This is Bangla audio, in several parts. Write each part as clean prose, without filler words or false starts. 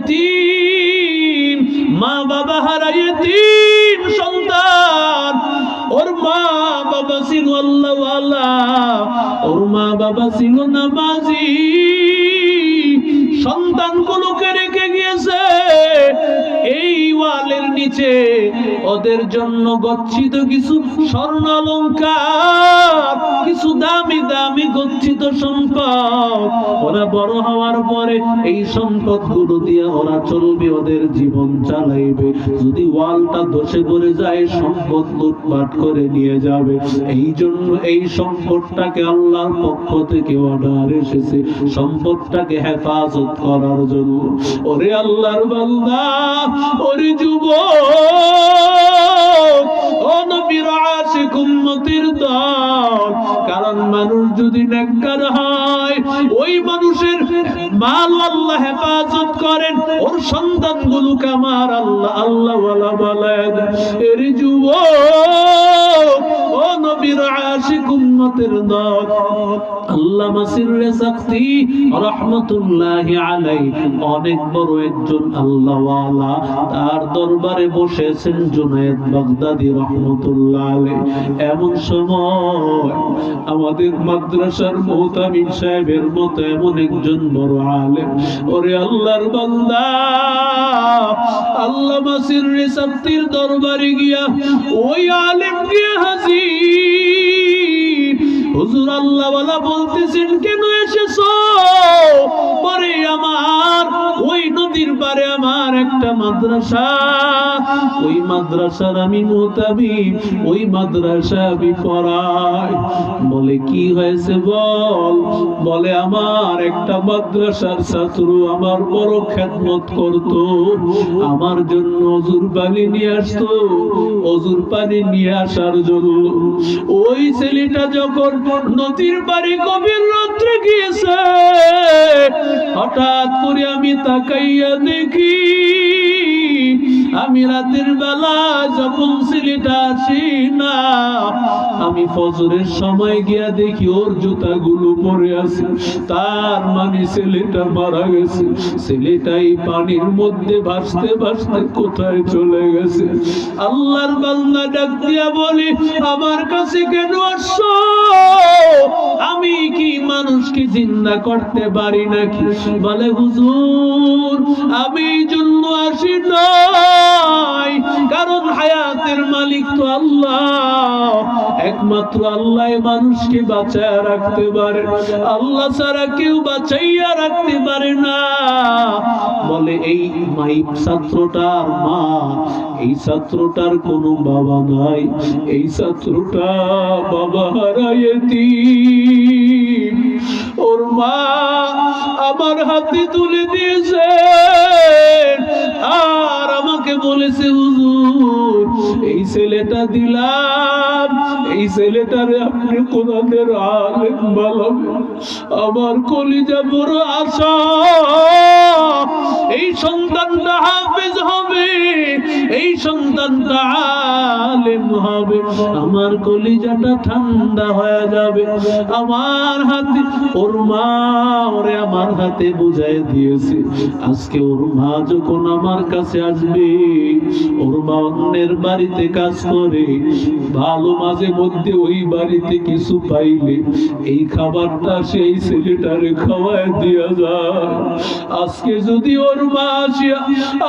ইতিম, মা বাবা হারা ইতিম সন্তান, ওর মা বাবা ছিল আল্লাহওয়ালা, ওর মা বাবা ছিল নামাজি, সন্তানগুলোকে রেখে গিয়েছে এই ওয়ালের নিচে। ওদের জন্য গচ্ছিত কিছু স্বর্ণ অলংকার, কিছু দামি দামি গচ্ছিত সম্পদ। ওরা বড় হওয়ার পরে এই সম্পদগুলো দিয়ে ওরা চলবে, ওদের জীবন চালাইবে। যদি ওয়ালটা ধসে পড়ে যায়, সম্পদ লুটপাট করে নিয়ে যাবে। এই জন্য এই সম্পদটাকে আল্লাহর পক্ষ থেকে অর্ডার এসেছে, সম্পদটাকে হেফাজত করার জন্য। ওরে আল্লাহর বান্দা, ওরে যুবক, ও নবীর আশিক উম্মতের দল, কারণ মানুষ যদি নেককার হয়, ওই মানুষের মাল আল্লাহ হেফাজত করেন, ওর সন্তানগুলোকে আমার আল্লাহ আল্লাহওয়ালা বলেন। এর যুবক, ও নবীর আশিক উম্মতের দল, আল্লামা সিররে সাকতি রাহমাতুল্লাহি আলাইহি অনেক বড় একজন আল্লাহওয়ালা, তার দরবারে বসেছেন জুনায়েদ বাগদাদি রাহমাতুল্লাহ আলাইহি। এমন সময় আমাদের মাদ্রাসার মুহতামিম সাহেবের মতো এমন একজন বড় আলেম, ওরে আল্লাহর বান্দা, আল্লামা সিররে সাকতির দরবারে গিয়া ওই আলেম গিয়া হাজির। হুজুর আল্লাহওয়ালা বলতেছেন, কেন এসেছো? পরে আমার ওই নদীর পারে আমার একটা মাদ্রাসা, ওই মাদ্রাসার আমি মুতাবিব, ওই মাদ্রাসা আমি পড়াই। বলে কি হয়েছে বল? বলে আমার একটা মাদ্রাসার ছাত্র আমার বড় খেদমত করতো, আমার জন্য অজুর পানি নিয়ে আসতো, অজুর পানি নিয়ে আসার জন্য ওই ছেলেটা যখন নদীর পাড়ে গভীর রাত্রে গিয়েছে, হঠাৎ করে আমি তাকাইয়া দেখি, আমি রাতের বেলা যখন ছেলেটা আসি না, আমি ফজরের সময় গিয়া দেখি ওর জুতাগুলো পরে আছে। তার মানে ছেলেটা মারা গেছে। ছেলেটাই পানির মধ্যে ভাসতে ভাসতে কোথায় চলে গেছে। আল্লাহর বান্দা ডাক দিয়া বলি, আমার কাছে কেন আসছো? আমি কি মানুষকে জিন্দা করতে পারি নাকি? বলে হুজুর, আমি এই জন্য আসি নাই, কারণ হায়াতের মালিক তো আল্লাহ, একমাত্র আল্লাহ মানুষকে বাঁচায়া রাখতে পারে, আল্লাহ ছাড়া কেউ বাঁচাইয়া রাখতে পারে না। বলে এই মাই ছাত্রটার মা, এই ছাত্রটার কোনো বাবা নাই, এই ছাত্রটা বাবা হারাইতি, ওর মা আমার হাতে তুলে দিয়েছে আর আমাকে বলেছে, হুজুর এই ছেলেটা দিলাম, এই ছেলেটারে আপনি কোরআনের আলেম বানাবেন। আমার কলিজা বড় আশা, এই সন্তানটা হাফেজ হবে, এই সন্তানটা আলেম হবে, আমার কলিজাটা ঠান্ডা হয়ে যাবে। আমার হাতে ওর মা ওরে আমার হাতে বুঝাই দিয়েছে। আজকে ওর মা যখন আমার কাছে আসবে, ওর মা অন্যের বাড়িতে কাজ করে, ভালো মাঝে মধ্যে ওই বাড়িতে কিছু পাইলে এই খাবারটা সেই ছেলেটারে খাওয়ায় দিয়া যায়। আজকে যদি ওর মা আসিয়া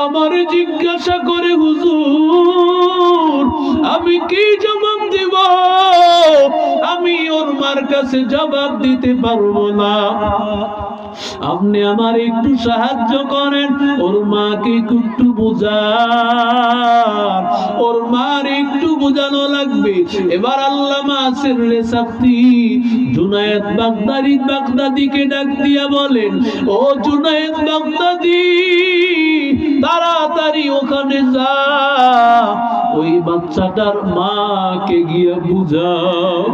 আমার জিজ্ঞাসা করে, হুজুর আমি কি জবাব দিব? আমি ওর মার কাছে জবাব দিতে পারবো না। আপনি আমার একটু সাহায্য করেন, ওর মাকে একটু বুঝান, ওর মার একটু বুঝানো লাগবে। এবার আল্লামা সিররে সাকতি জুনায়েদ বাগদাদিকে ডাক দিয়া বলেন, ও জুনায়েদ বাগদাদি, তাড়াতাড়ি ওখানে যা, ওই বাচ্চাটার মাকে গিয়া বুঝাও।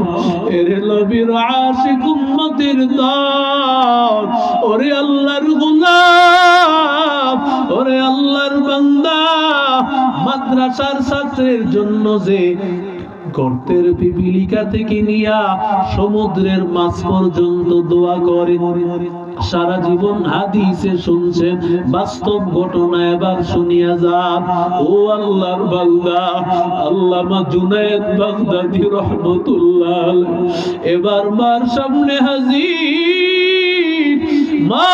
এরে নবীর আশিক উম্মতের দল, ওরে আল্লাহর গোলাম, ওরে আল্লাহর বান্দা, মাদ্রাসার ছাত্রের জন্য যে গর্তের পিপিলিকা থেকে নিয়া সমুদ্রের মাছ পর্যন্ত দোয়া করে, সারা জীবন হাদিসে শুনছেন, বাস্তব ঘটনা এবার শুনিয়া যান। ও আল্লাহর বান্দা, আল্লামা জুনায়েদ বাগদাদী রাহমাতুল্লাহ আলাইহি এবার মার সামনে হাজির। মা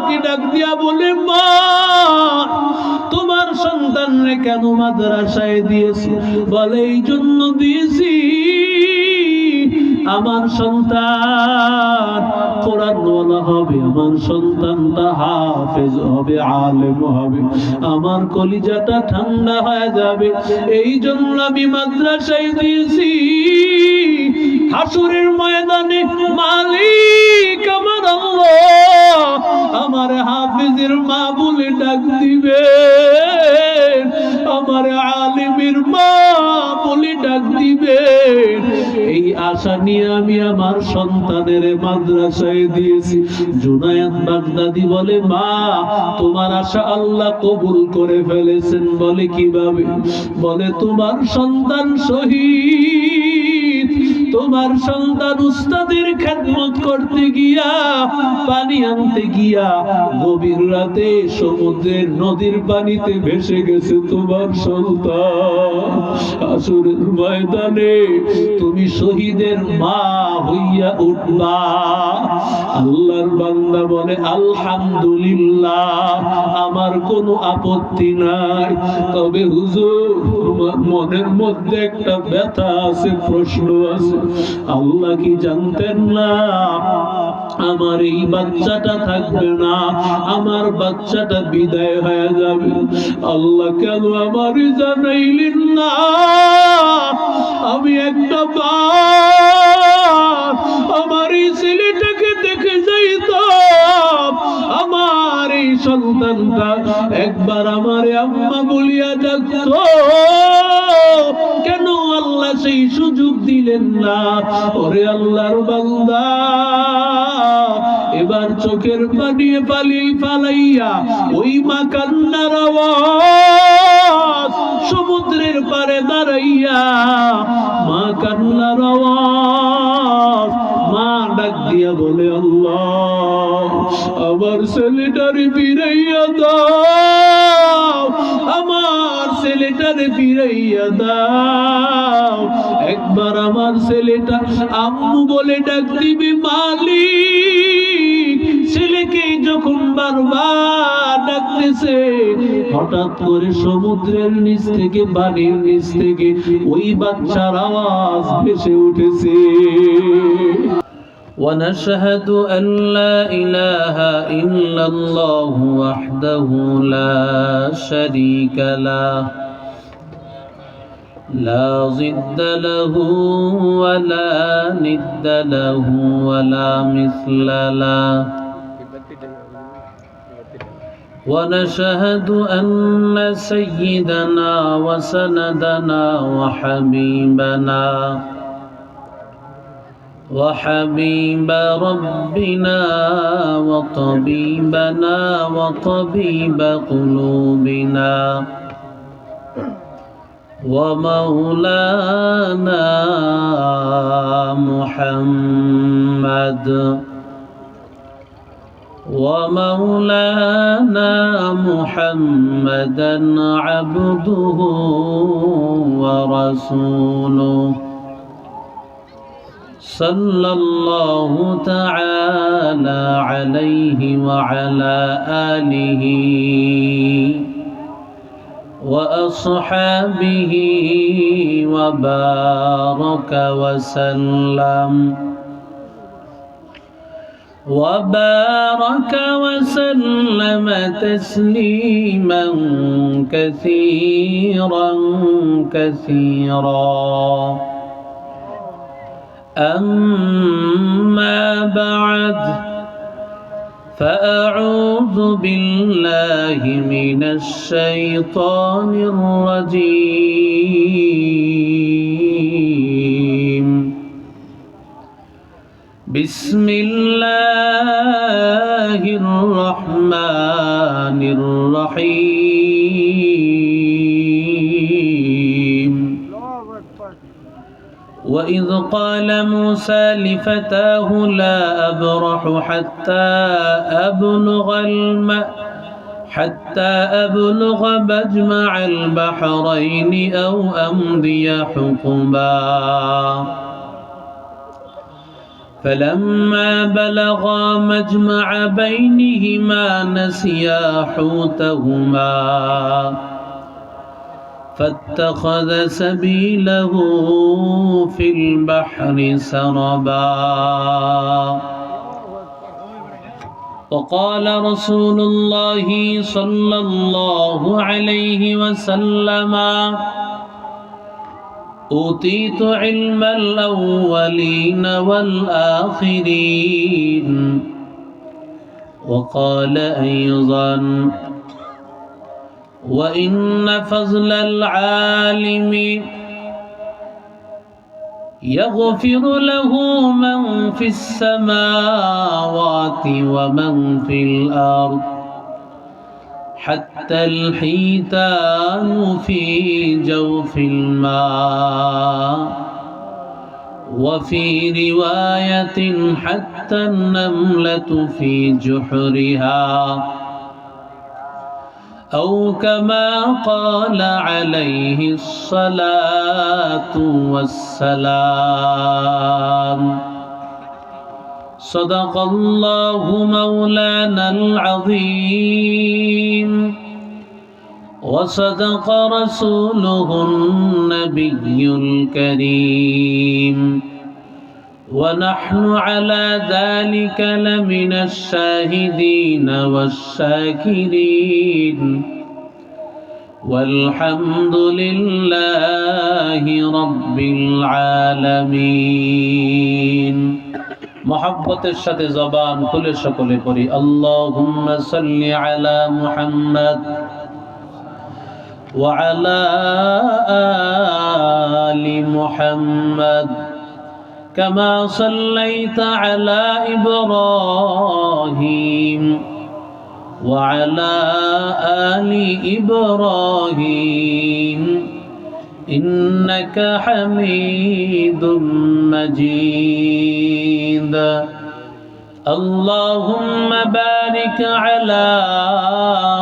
কি ডাক দিয়া বলে, মা তোমার সন্তানরে কেন মাদ্রাসায় দিয়েছি? বলে এই জন্য দিয়েছি, আমার সন্তান কোরআনওয়ালা হবে, আমার সন্তানটা হাফেজ হবে, আলেম হবে, আমার কলিজাটা ঠান্ডা হয়ে যাবে, এই জন্য আমি মাদ্রাসায় দিয়েছি। হাসরের ময়দানে মালিক আমার আল্লাহ আমার হাফেজের মা বলে ডাক দিবে, আমার আলিমের মা বলে ডাক দিবে। এই আশা নিয়ে আমি আমার সন্তানের মাদ্রাসায় দিয়েছি। জুনায়েদ বাগদাদী বলে, মা তোমার আশা আল্লাহ কবুল করে ফেলেছেন। বলে কিভাবে? বলে তোমার সন্তান শহীদ, তোমার সন্তান উস্তাদের খেদমত করতে গিয়া, পানি আনতে গিয়া গভীর রাতে সমুদ্রের নদীর পানিতে ভেসে গেছে তোমার সন্তান। আসরের ময়দানে তুমি শহীদের মা হইয়া উঠবা। আল্লাহর বান্দা বলে, আলহামদুলিল্লাহ, আমার কোনো আপত্তি নাই। তবে হুজুর, মনের মধ্যে একটা ব্যথা আছে, প্রশ্ন আছে। আল্লাহ কি জানতেন না আমার এই বাচ্চাটা থাকবে না, আমার বাচ্চাটা বিদায় হয়ে যাবে? আল্লাহ কেন আমার জানাইলেন না? আমি একটা বার আমার এই ছেলেটাকে দেখে যাইতাম, আমার এই সন্তানটা একবার আমার আম্মা বলিয়া ডাকতো, কেন আল্লাহ সেই সুযোগ দিলেন না? ওরে আল্লাহর বান্দা, এবার চোখের পানি ফালাইয়া ওই মা কান্নার আওয়াজ, সমুদ্রের পারে দাঁড়াইয়া মা কান্নার আওয়াজ, মা ডাক দিয়া বলে, আল্লাহ আমার ছেলেটারে ফিরাইয়া দাও, আমার ছেলেটারে ফিরাইয়া দাও। একবার আমার ছেলেটা আম্মু বলে ডাক দিবে, মালিক ছেলেকে যখন বারবার ডাকতেছে, হঠাৎ করে সমুদ্রের নিচ থেকে, বাড়ির নিচ থেকে ওই বাচ্চার আওয়াজ ভেসে উঠেছে। ونشهد أن لا إله إلا الله وحده لا شريك له لا ضد له ولا ند له ولا مثل له ونشهد أن سيدنا وسندنا وحبيب ربنا وطبيبنا وطبيب قلوبنا ومولانا محمد محمدا عبده ورسوله صلى الله تعالى عليه وعلى آله وأصحابه وبارك وسلم تسليما كثيرا أما بعد فأعوذ بالله من الشيطان الرجيم بسم الله الرحمن الرحيم وإذ قال موسى لفتاه لا أبرح حتى أبلغ مجمع البحرين أو أمضي حقبا فلما بلغا مجمع بينهما نسيا حوتهما فاتخذ سبيله في البحر سربا وقال رسول الله صلى الله عليه وسلم أوتيت علم الأولين والآخرين وقال أيضا وإن فضل العالم يغفر له من في السماوات ومن في الأرض حتى الحيتان في جوف الماء وفي رواية حتى النملة في جحرها أو كما قال عليه الصلاة والسلام صدق الله مولانا العظيم وصدق رسوله النبي الكريم ونحن على ذلك لمن الشاهدين والشاكرين والحمد لله رب العالمين محبت الشت زبان كل شكل قري اللهم صل على محمد وعلى آل محمد كما صليت على إبراهيم وعلى آل إبراهيم إنك حميد مجيد اللهم بارك على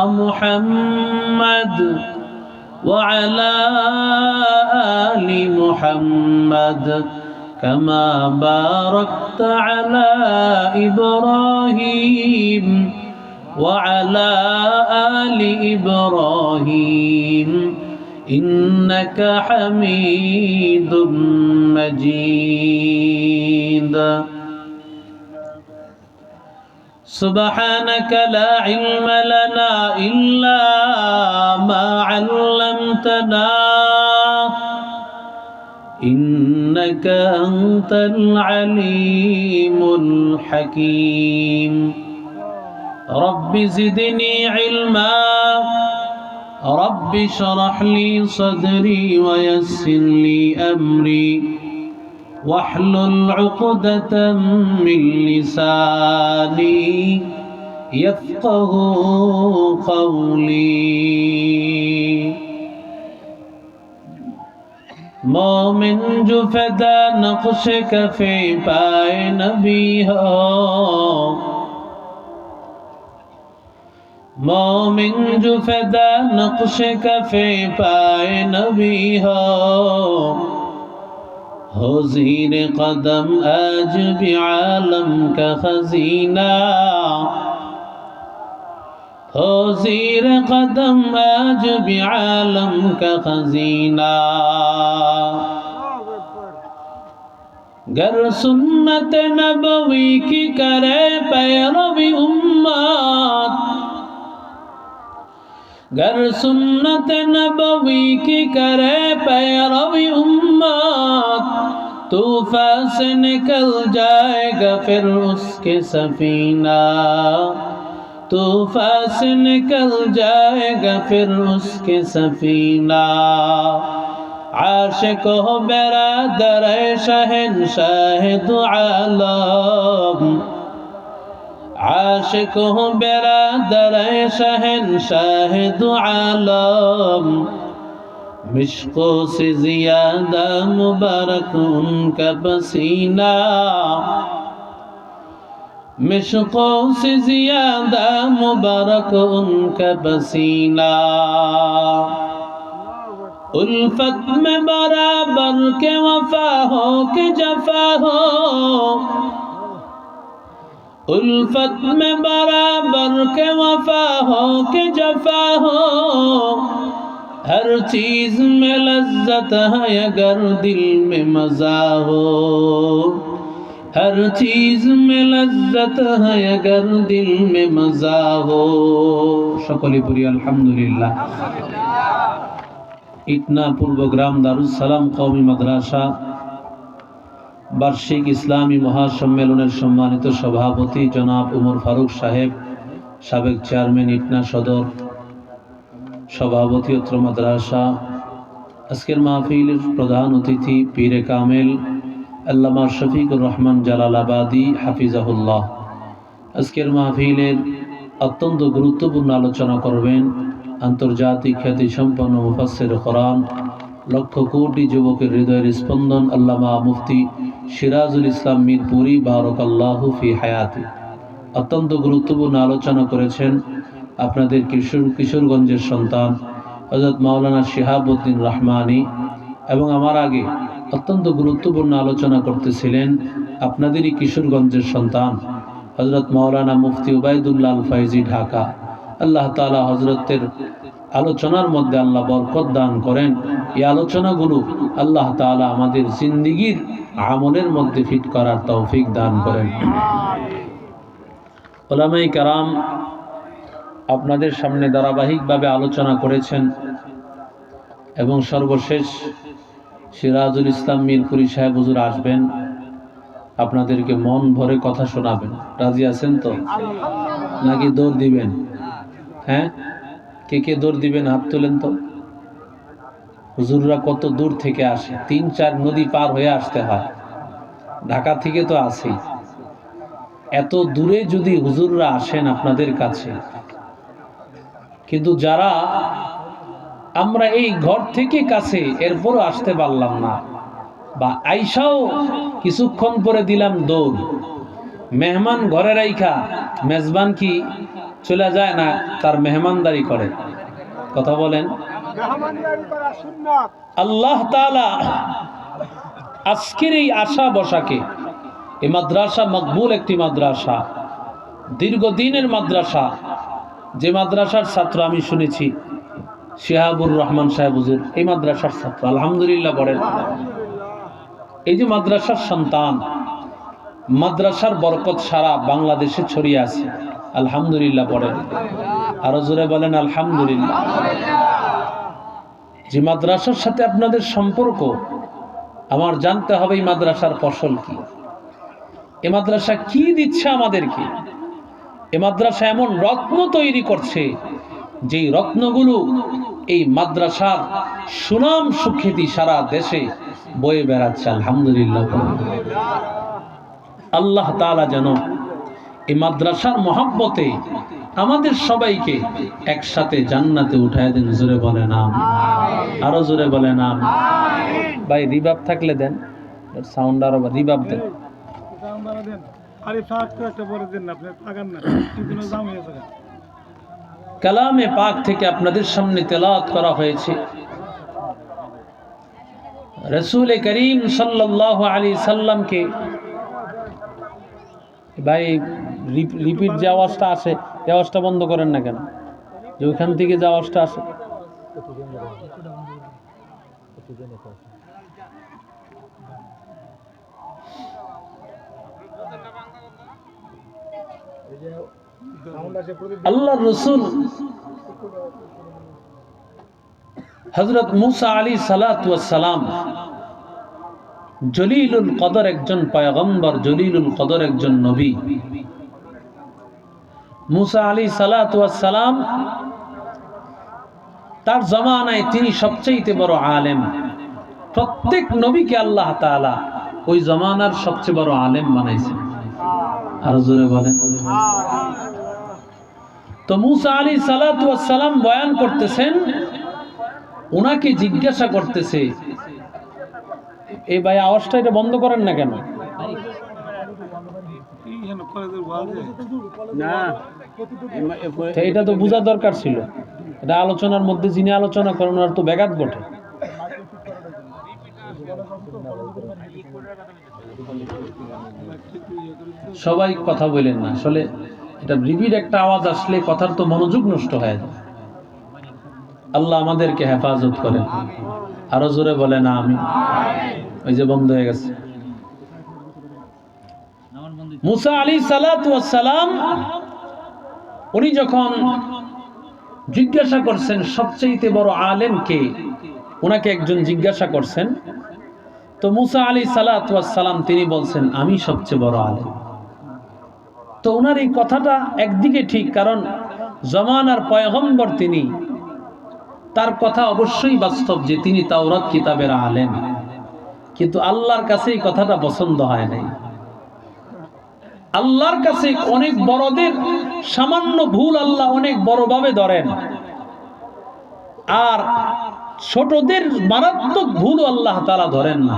محمد وعلى آل محمد كما باركت على إبراهيم وعلى آل إبراهيم إنك حميد مجيد سبحانك لا علم لنا إلا ما علمتنا إنك أنت العليم الحكيم رب زدني علما رب اشرح لي صدري ويسر لي أمري واحلل عقدة من لساني يفقه قولي مومن جو فدا نقش کفے پائے نبی ہو مومن جو فدا نقش کفے پائے نبی ہو زیر قدم آج بھی عالم کا خزینہ ہو زیر قدم آج بھی عالم کا خزینہ گر سنت نبوی کی کرے پیروی امت گر سنت نبوی کی کرے پیروی امت طوفان سے نکل جائے گا پھر اس کے سفینہ طوفان سے نکل جائے گا پھر اس کے سفینہ عاشق ہو برادر شہنشاہ دو عالم عاشق ہو برادر شہنشاہ دو عالم मिश्कों से ज्यादा मुबारक उनका पसीना, मिश्कों से ज्यादा मुबारक उनका पसीना। उल्फत में बराबर के वफा हो के जफा हो, उल्फत में बराबर के वफा हो के जफा हो। हर चीज में लज्जत है अगर दिल में मजा हो, हर चीज में लज्जत है अगर दिल में मजा हो। সকলে পড়ি আলহামদুলিল্লাহ। ইটনা পূর্বগ্রাম দারুস সালাম কওমি মাদ্রাসা বার্ষিক ইসলামী মহাসম্মেলনের সম্মানিত সভাপতি জনাব উমর ফারুক সাহেব, সাবেক চেয়ারম্যান ইটনা সদর, সভাপতি অত্র মাদ্রাসা, আজকের মাহফিলের প্রধান অতিথি পীরে কামেল আল্লামা শফিকুর রহমান জালালাবাদী হাফিজাহুল্লাহ। আজকের মাহফিলের অত্যন্ত গুরুত্বপূর্ণ আলোচনা করবেন আন্তর্জাতিক খ্যাতি সম্পন্ন মুফাসসির কোরআন, লক্ষ কোটি যুবকের হৃদয়ের স্পন্দন আল্লামা মুফতি সিরাজুল ইসলাম মিরপুরি বারাকাল্লাহু ফি হায়াতি। অত্যন্ত গুরুত্বপূর্ণ আলোচনা করেছেন আপনাদের কিশোরগঞ্জের সন্তান হযরত মাওলানা শিহাবউদ্দিন রহমানী, এবং আমার আগে অত্যন্ত গুরুত্বপূর্ণ আলোচনা করতেছিলেন আপনাদেরই কিশোরগঞ্জের সন্তান হযরত মাওলানা মুফতি উবাইদুল্লাহ আল ফাইজি ঢাকা। আল্লাহ তাআলা হযরতের আলোচনার মধ্যে আল্লাহ বরকত দান করেন। এই আলোচনাগুলো আল্লাহ তাআলা আমাদের জিন্দেগীর আমলের মধ্যে ফিট করার তৌফিক দান করেন। উলামায়ে কেরাম আপনাদের সামনে ধারাবাহিকভাবে আলোচনা করেছেন এবং সর্বশেষ সিরাজুল ইসলাম মিরপুরি সাহেব হুজুর আসবেন, আপনাদেরকে মন ভরে কথা শোনাবেন। রাজি আছেন তো, নাকি দৌড় দিবেন? হ্যাঁ, কে কে দৌড় দিবেন হাত তোলেন তো। হুজুররা কত দূর থেকে আসে, 3-4 নদী পার হয়ে আসতে হয়, ঢাকা থেকে তো আসেই। এত দূরে যদি হুজুররা আসেন আপনাদের কাছে, কিন্তু যারা আমরা এই ঘর থেকে কাছে এরপরও আসতে পারলাম না, বা আইসাও কিছুক্ষণ পরে দিলাম দৌড়। মেহমান ঘরে রাইখা মেজবান কি চলে যায় না, তার মেহমানদারি করে? কথা বলেন। আল্লাহ তাআলা আজকের এই আশা বসাকে, এই মাদ্রাসা মকবুল একটি মাদ্রাসা, দীর্ঘদিনের মাদ্রাসা, যে মাদ্রাসার ছাত্র আমি শুনেছি শিহাবুর রহমান সাহেব হুজুর এই মাদ্রাসার ছাত্র, আলহামদুলিল্লাহ বলেন। এই যে মাদ্রাসার সন্তান, মাদ্রাসার বরকত সারা বাংলাদেশে ছড়িয়ে আছে, আলহামদুলিল্লাহ বলেন। আরো জোরে বলেন আলহামদুলিল্লাহ। যে মাদ্রাসার সাথে আপনাদের সম্পর্ক, আমার জানতে হবে এই মাদ্রাসার ফসল কি, এই মাদ্রাসা কি দিচ্ছে আমাদেরকে। এই মাদ্রাসা এমন রত্ন তৈরি করছে, যেই রত্নগুলো এই মাদ্রাসার সুনাম সুখ্যাতি সারা দেশে বয়ে বেড়াচ্ছে, আলহামদুলিল্লাহ। আল্লাহ তাআলা যেন এই মাদ্রাসার মহব্বতে আমাদের সবাইকে একসাথে জান্নাতে উঠায় দেন। জোরে বলেন আমিন। আরো জোরে বলেন আমিন। ভাই রিভাব থাকলে দেন, সাউন্ড আরো রিভাব দেন। কালামে পাক থেকে আপনাদের সামনে তেলাওয়াত করা হয়েছে রাসূল করিম সাল্লাল্লাহু আলাইহি সাল্লামকে। ভাই রিপিট যে আওয়াজটা আসে, এই আওয়াজটা বন্ধ করেন না কেন? যে ওইখান থেকে যে আওয়াজটা আসে, আল্লাহর রাসূল হযরত মুসা আলাইহিস সালাতু ওয়াস সালাম জলিলুল কদর একজন পয়গম্বর, জলিলুল কদর একজন নবী। মুসা আলাইহিস সালাতু ওয়াস সালাম তার জামানায় তিনি সবচেয়ে বড় আলেম। প্রত্যেক নবীকে আল্লাহ তাআলা ওই জামানার সবচেয়ে বড় আলেম বানাইছেন। আর জোরে বলেন। তো মুসা আলাইহিস সালাতু ওয়াস সালাম বয়ান করতেছেন ওনাকে জিজ্ঞাসা করতেছে, এই ভাই আওয়াজটা এটা বন্ধ করেন না কেন? এটা তো বোঝা দরকার ছিল, এটা আলোচনার মধ্যে যিনি আলোচনা করেন ওনার তো ব্যাঘাত ঘটে। সবাই কথা বলেন না, আসলে এটা রিপিট একটা আওয়াজ আসলে কথার তো মনোযোগ নষ্ট হয়ে যায়। আল্লাহ আমাদেরকে হেফাজত করেন। আরো জোরে বলেন আমিন। ওই যে বন্ধ হয়ে গেছে। মুসা আলাইহিস সালাতু ওয়াস সালাম উনি যখন জিজ্ঞাসা করছেন সবচেয়ে বড় আলেম কে, ওনাকে একজন জিজ্ঞাসা করছেন, তো মুসা আলাইহিস সালাতু ওয়াস সালাম তিনি বলছেন আমি সবচেয়ে বড় আলেম। তো ওনার এই কথাটা একদিকে ঠিক, কারণ জামানার পয়গম্বর তিনি, তার কথা অবশ্যই বাস্তব যে তিনি তাওরাত কিতাবের আলেম, কিন্তু আল্লাহর কাছে এই কথাটা পছন্দ হয় নাই। আল্লাহর কাছে অনেক বড়দের সামান্য ভুল আল্লাহ অনেক বড়ভাবে ধরেন, আর ছোটদের মারাত্মক ভুল আল্লাহ তাআলা ধরেন না।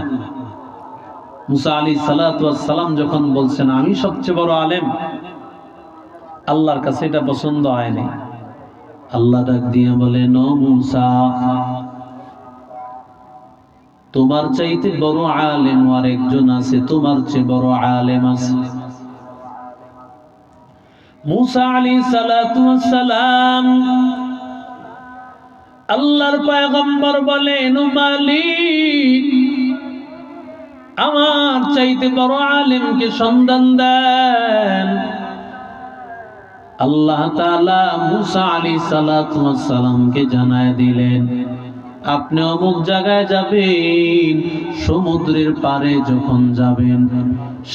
মুসা আলাইহিস সালাতু ওয়াস সালাম যখন বলছেন আমি সবচেয়ে বড় আলেম, আল্লাহর কাছে এটা পছন্দ হয় নাই। আল্লাহ ডাক দিয়ে বলেন, ও মুসা, তোমার চাইতে বড় আলেম আর একজন আছে, তোমার চেয়ে বড় আলেম আছে। মুসা আলাইহিস সালাতু ওয়াস সালাম আল্লাহর পয়গম্বর বলেন, মালিক আমার চাইতে বড় আলেমকে সন্ধান দেন। আল্লাহ তাআলা মুসা আলাইহিস সালাতু ওয়াস সালামকে জানায় দিলেন, আপনি অমুক জায়গায় যাবেন, সমুদ্রের পারে যখন যাবেন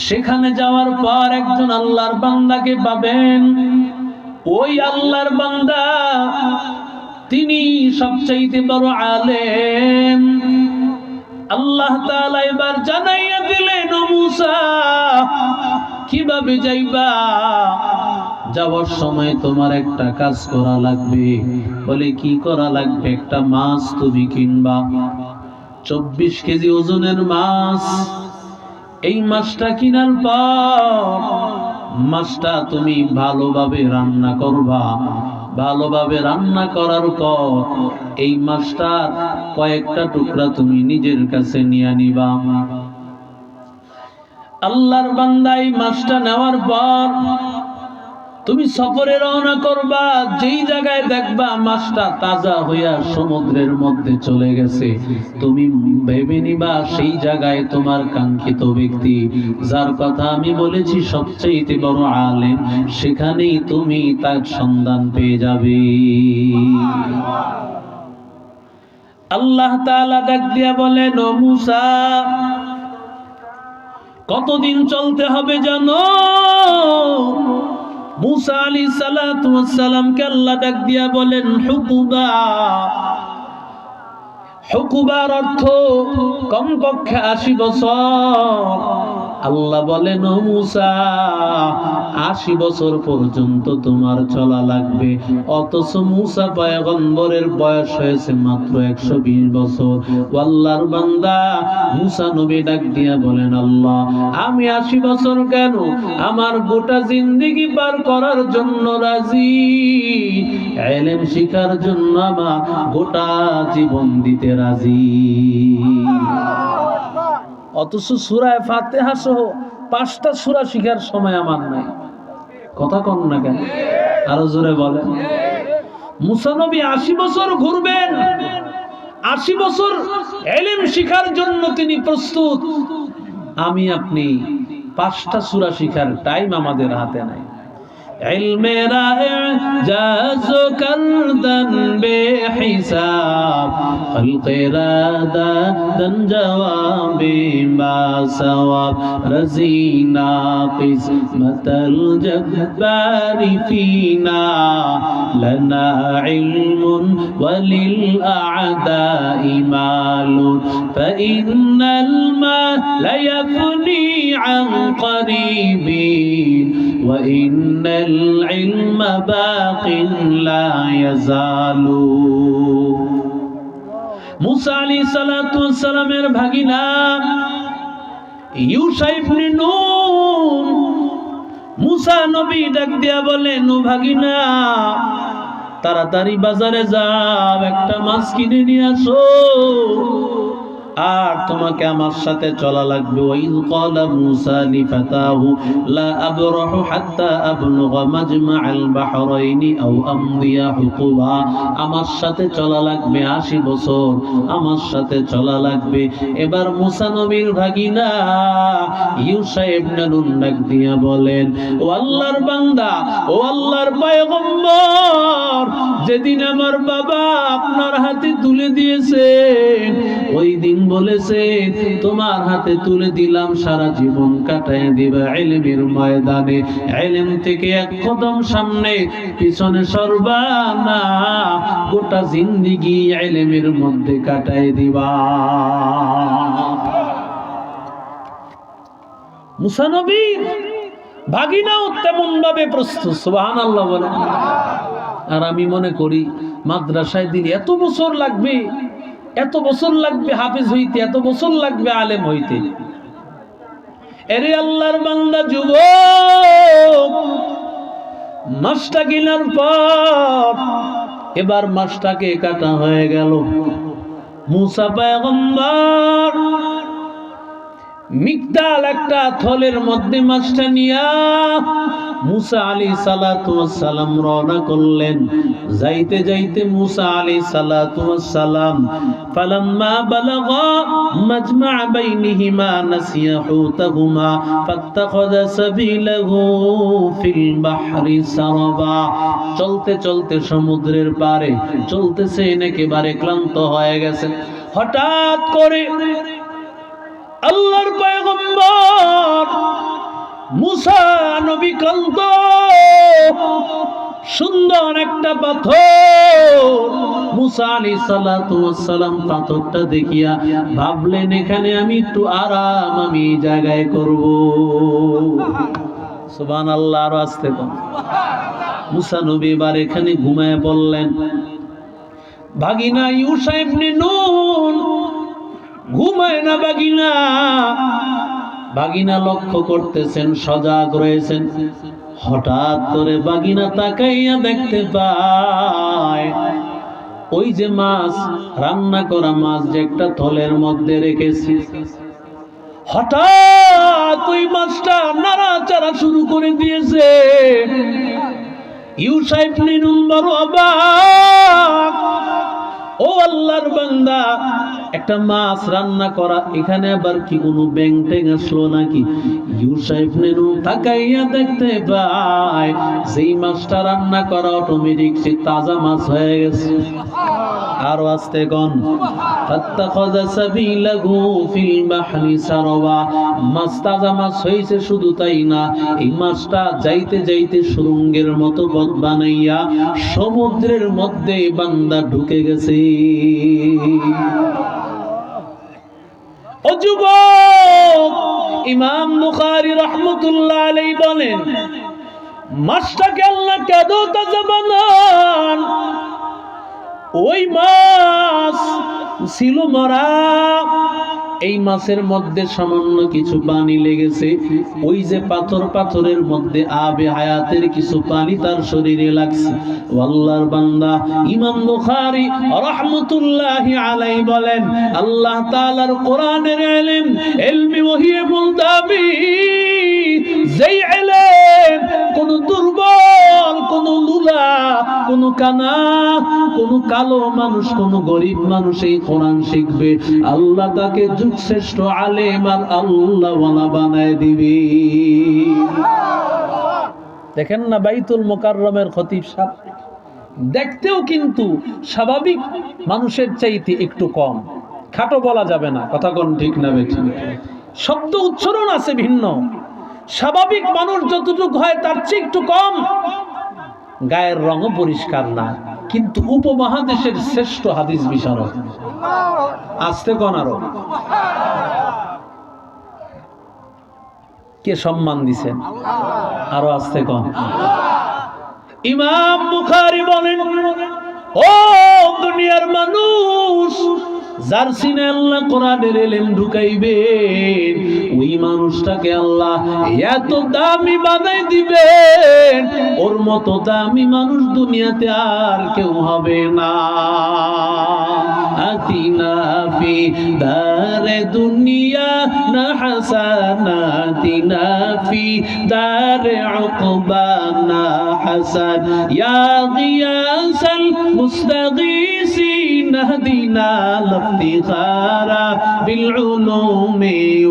সেখানে যাওয়ার পর একজন আল্লাহর বান্দাকে পাবেন। ওই আল্লাহর বান্দা তিনি সবচাইতে বড় আলেম। আল্লাহ তাআলা এবার জানাইয়া দিলেন, ও মুসা কিভাবে যাইবা? যাওয়ার সময় তোমার একটা কাজ করা লাগবে। বলে কি করা লাগবে? একটা মাছ তুমি কিনবা, 24 কেজি ওজনের মাছ। এই মাছটা কিনার পর মাছটা তুমি ভালোভাবে রান্না করবা। ভালোভাবে রান্না করার পর এই মাছটার কয়েকটা টুকরা তুমি নিজের কাছে নিয়ে নিবা। আল্লাহর বান্দা এই মাছটা নেওয়ার পর তুমি সফরে রওনা করবা। যেই জায়গায় দেখবা মাছটা তাজা হইয়া সমুদ্রের মধ্যে চলে গেছে, তুমি ভেবে নিবা সেই জায়গায় তোমার কাঙ্ক্ষিত ব্যক্তি, যার কথা আমি বলেছি সবচেয়ে বড় আলেম, সেখানেই তুমি তার সন্ধান পেয়ে যাবে। আল্লাহ তাআলা ডাক দিয়া বলেন, ও মুসা কতদিন চলতে হবে জানো? মুসা আলাইহিস সালাতু ওয়াস সালামকে আল্লাহ ডাক দিয়া বলেন, হুকুবা। হুকুবার অর্থ কমপক্ষে 80 বছর। আল্লাহ বলেন, ও মুসা 80 বছর পর্যন্ত তোমার চলা লাগবে। অথচ মুসা পয়গম্বরের বয়স হয়েছে মাত্র 120 বছর। আল্লাহর বান্দা মুসা নবী ডাক দিয়া বলেন, আল্লাহ আমি 80 বছর কেন, আমার গোটা জিন্দেগি পার করার জন্য রাজি। ইলম শিখার জন্য আমার গোটা জীবন দিতে রাজি। অথচ সূরা ফাতিহা সহ 5টা সূরা শিখার সময় আমার নাই। কথা কন না কেন? আরো জোরে বলেন। মুসা নবী 80 বছর ঘুরবেন, 80 বছর ইলম শিখার জন্য তিনি প্রস্তুত। আমি আপনি 5টা সূরা শিখার টাইম আমাদের হাতে নাই। ইলমেরা ইজাজ করদন বেহিসাব, খলকেরা দাদন জওয়াবে বাসওয়াব, রাজিনা কিসমতল জব্বারি ফিনা, লনা ইলমুন ওয়ালিল আ'দাই মালুন, ফাইন্নাল মালা ইয়াফনি আন করিবিন, وإن العلم باق لا يزال। মুসা আলাইহিস সালাতু ওয়াস সালামের ভাগিনা ইউশা ইবনে নুন, মুসা নবী ডাক দিয়া বলেন, ও ভাগিনা তাড়াতাড়ি বাজারে যাও, একটা মাছ কিনে নিয়ে আসো, আর তোমাকে আমার সাথে চলা লাগবে। ওয়াইল ক্বালা মূসা লিফাতাহু লা আবরাহু হাত্তা আবলুগা মাজমাআল বাহরাইনি আও আমদিয়া হুকুবা, আমার সাথে চলা লাগবে 80 বছর, আমার সাথে চলা লাগবে। এবার মূসা নবীর ভাগিনা ইউশা ইবনে নুন ডাক দিয়া বলেন, ও আল্লাহর বান্দা, ও আল্লাহর পয়গম্বর, যেদিন আমার বাবা আপনার হাতে তুলে দিয়েছে ওই দিন বলেছে তোমার হাতে তুলে দিলাম, সারা জীবন কাটায় দিবা ইলমের ময়দানে, ইলম থেকে এক কদম সামনে পিছনে সরবা না, গোটা জিন্দেগি ইলমের মধ্যে কাটায় দিবা। মুসা নবীর ভাগিনাও তেমন ভাবে প্রস্তুত, সুবহানাল্লাহ বলেন। আর আমি মনে করি মাদ্রাসায় দিলে এত বছর লাগবে, এত বছর লাগবে হাফেজ হইতে, এত বছর লাগবে আলেম হইতে। এরে আল্লাহর বান্দা যুবক, মাছটা কেনার পর এবার মাছটাকে কাটা হয়ে গেল। মুসা পয়গম্বর মিগদাল একটা থলের মধ্যে মাছটা নিয়া মুসা আলাইহিস সালাতু ওয়াস সালাম রওনা করলেন। যাইতে যাইতে মুসা আলাইহিস সালাতু ওয়াস সালাম ফালাম্মা বালাগা মাজমা বাইনিহিমা নাসিয়া হুতাহুমা ফাত্তাখাযা সাবিলাহু ফিল বাহরি সারাবা। চলতে চলতে সমুদ্রের পারে চলতেছেন, একেবারে ক্লান্ত হয়ে গেছে। হঠাৎ করে আল্লাহর পয়গম্বর মুসা নবী ক্লান্ত, সুন্দর একটা পাথর, মুসা আলাইহিস সালাতু ওয়াস সালাম পাথরটা দেখিয়া ভাবলেন এখানে আমি একটু আরাম আমি জায়গায় করব। সুবহানাল্লাহ, আর আস্তে কর। মুসা নবী এবার এখানে ঘুমায় পড়লেন। ভাগিনা ইউশা ইবনে নুন ঘুমায় না, ভাগিনা ভাগিনা লক্ষ্য করতেছেন, সজাগ রয়েছেন। হঠাৎ করে ভাগিনা তাকাইয়া দেখতে পায় ওই যে মাছ, রান্না করা মাছ যে একটা থলের মধ্যে রেখেছি, হঠাৎ ওই মাছটা নাড়াচাড়া শুরু করে দিয়েছে। ইউশা ইবনে নুন বড় অবাক, ও আল্লাহর বান্দা, একটা মাছ রান্না করা, এখানে আবার কি কোনো ব্যাং ট্যাং আসলো নাকি? ইউসা ইবনে নুন তাকাইয়া দেখতে পায় যেই মাছটা রান্না করা অটোমেটিক সে তাজা মাছ হয়ে গেছে। আর আস্তে কোন ফাত্তাখাযা সাবিলাহু ফিল বাহরি সারাবা, মাছ তাজা মাছ হয়েছে। শুধু তাই না, এই মাছটা যাইতে যাইতে সুরঙ্গের মতো পথ বানাইয়া সমুদ্রের মধ্যে বান্দা ঢুকে গেছে। ও যুবক, ইমাম বুখারী রাহমাতুল্লাহ আলাইহি বলেন মাছটাকে আল্লাহ কেন তাজা বানান? ওই মাছ ছিল মরা, এই মাছের মধ্যে সামান্য কিছু পানি লেগেছে। ওই যে পাথরের মধ্যে আবে হায়াতের কিছু পানি তার শরীরে লাগছে। আল্লাহর বান্দা ইমাম বুখারী রাহমাতুল্লাহি আলাইহি বলেন আল্লাহ তাআলার কোরআনের ইলম, ইলমি ওহী মুলতাবি, যেই ইলম কোন দুর্বল, কোন লুলা, কোন কানা, কোন কালো মানুষ, কোন গরিব মানুষ এই কোরআন শিখবে, আল্লাহ তাকে শ্রেষ্ঠ আলেম আর আল্লাহ ওয়ালা বানায় দিবে। দেখেন না বাইতুল মুকাররমের খতিব সাহেব, দেখতেও কিন্তু স্বাভাবিক মানুষের চাইতে একটু কম, খাটো বলা যাবে না, কথা কোন ঠিক না বেঠিক, শব্দ উচ্চারণ আছে ভিন্ন। স্বাভাবিক মানুষ যতটুকু হয় তার চেয়ে একটু কম, গায়ের রঙও পরিষ্কার না, কিন্তু উপমহাদেশের শ্রেষ্ঠ হাদিস বিশারদ। আসতে কোন আরো কে সম্মান দিছেন? আরো আসতে কোন। ইমাম বুখারী বলেন ও দুনিয়ার মানুষ, যার সিনে আল্লাহ কোরআনের ইলম ঢুকাইবেন, ওই মানুষটাকে আল্লাহ এত দামি বানাই দিবেন, ওর মতো দামি মানুষ দুনিয়াতে আর কেউ হবে না। আতিনা ফি দারে দুনিয়া না হাসানাতিনা ফি দারে উকবা না হাসান ইয়া গিয়াসাল মুস্তাগীসিন اهدنا الافتخار بالعلوم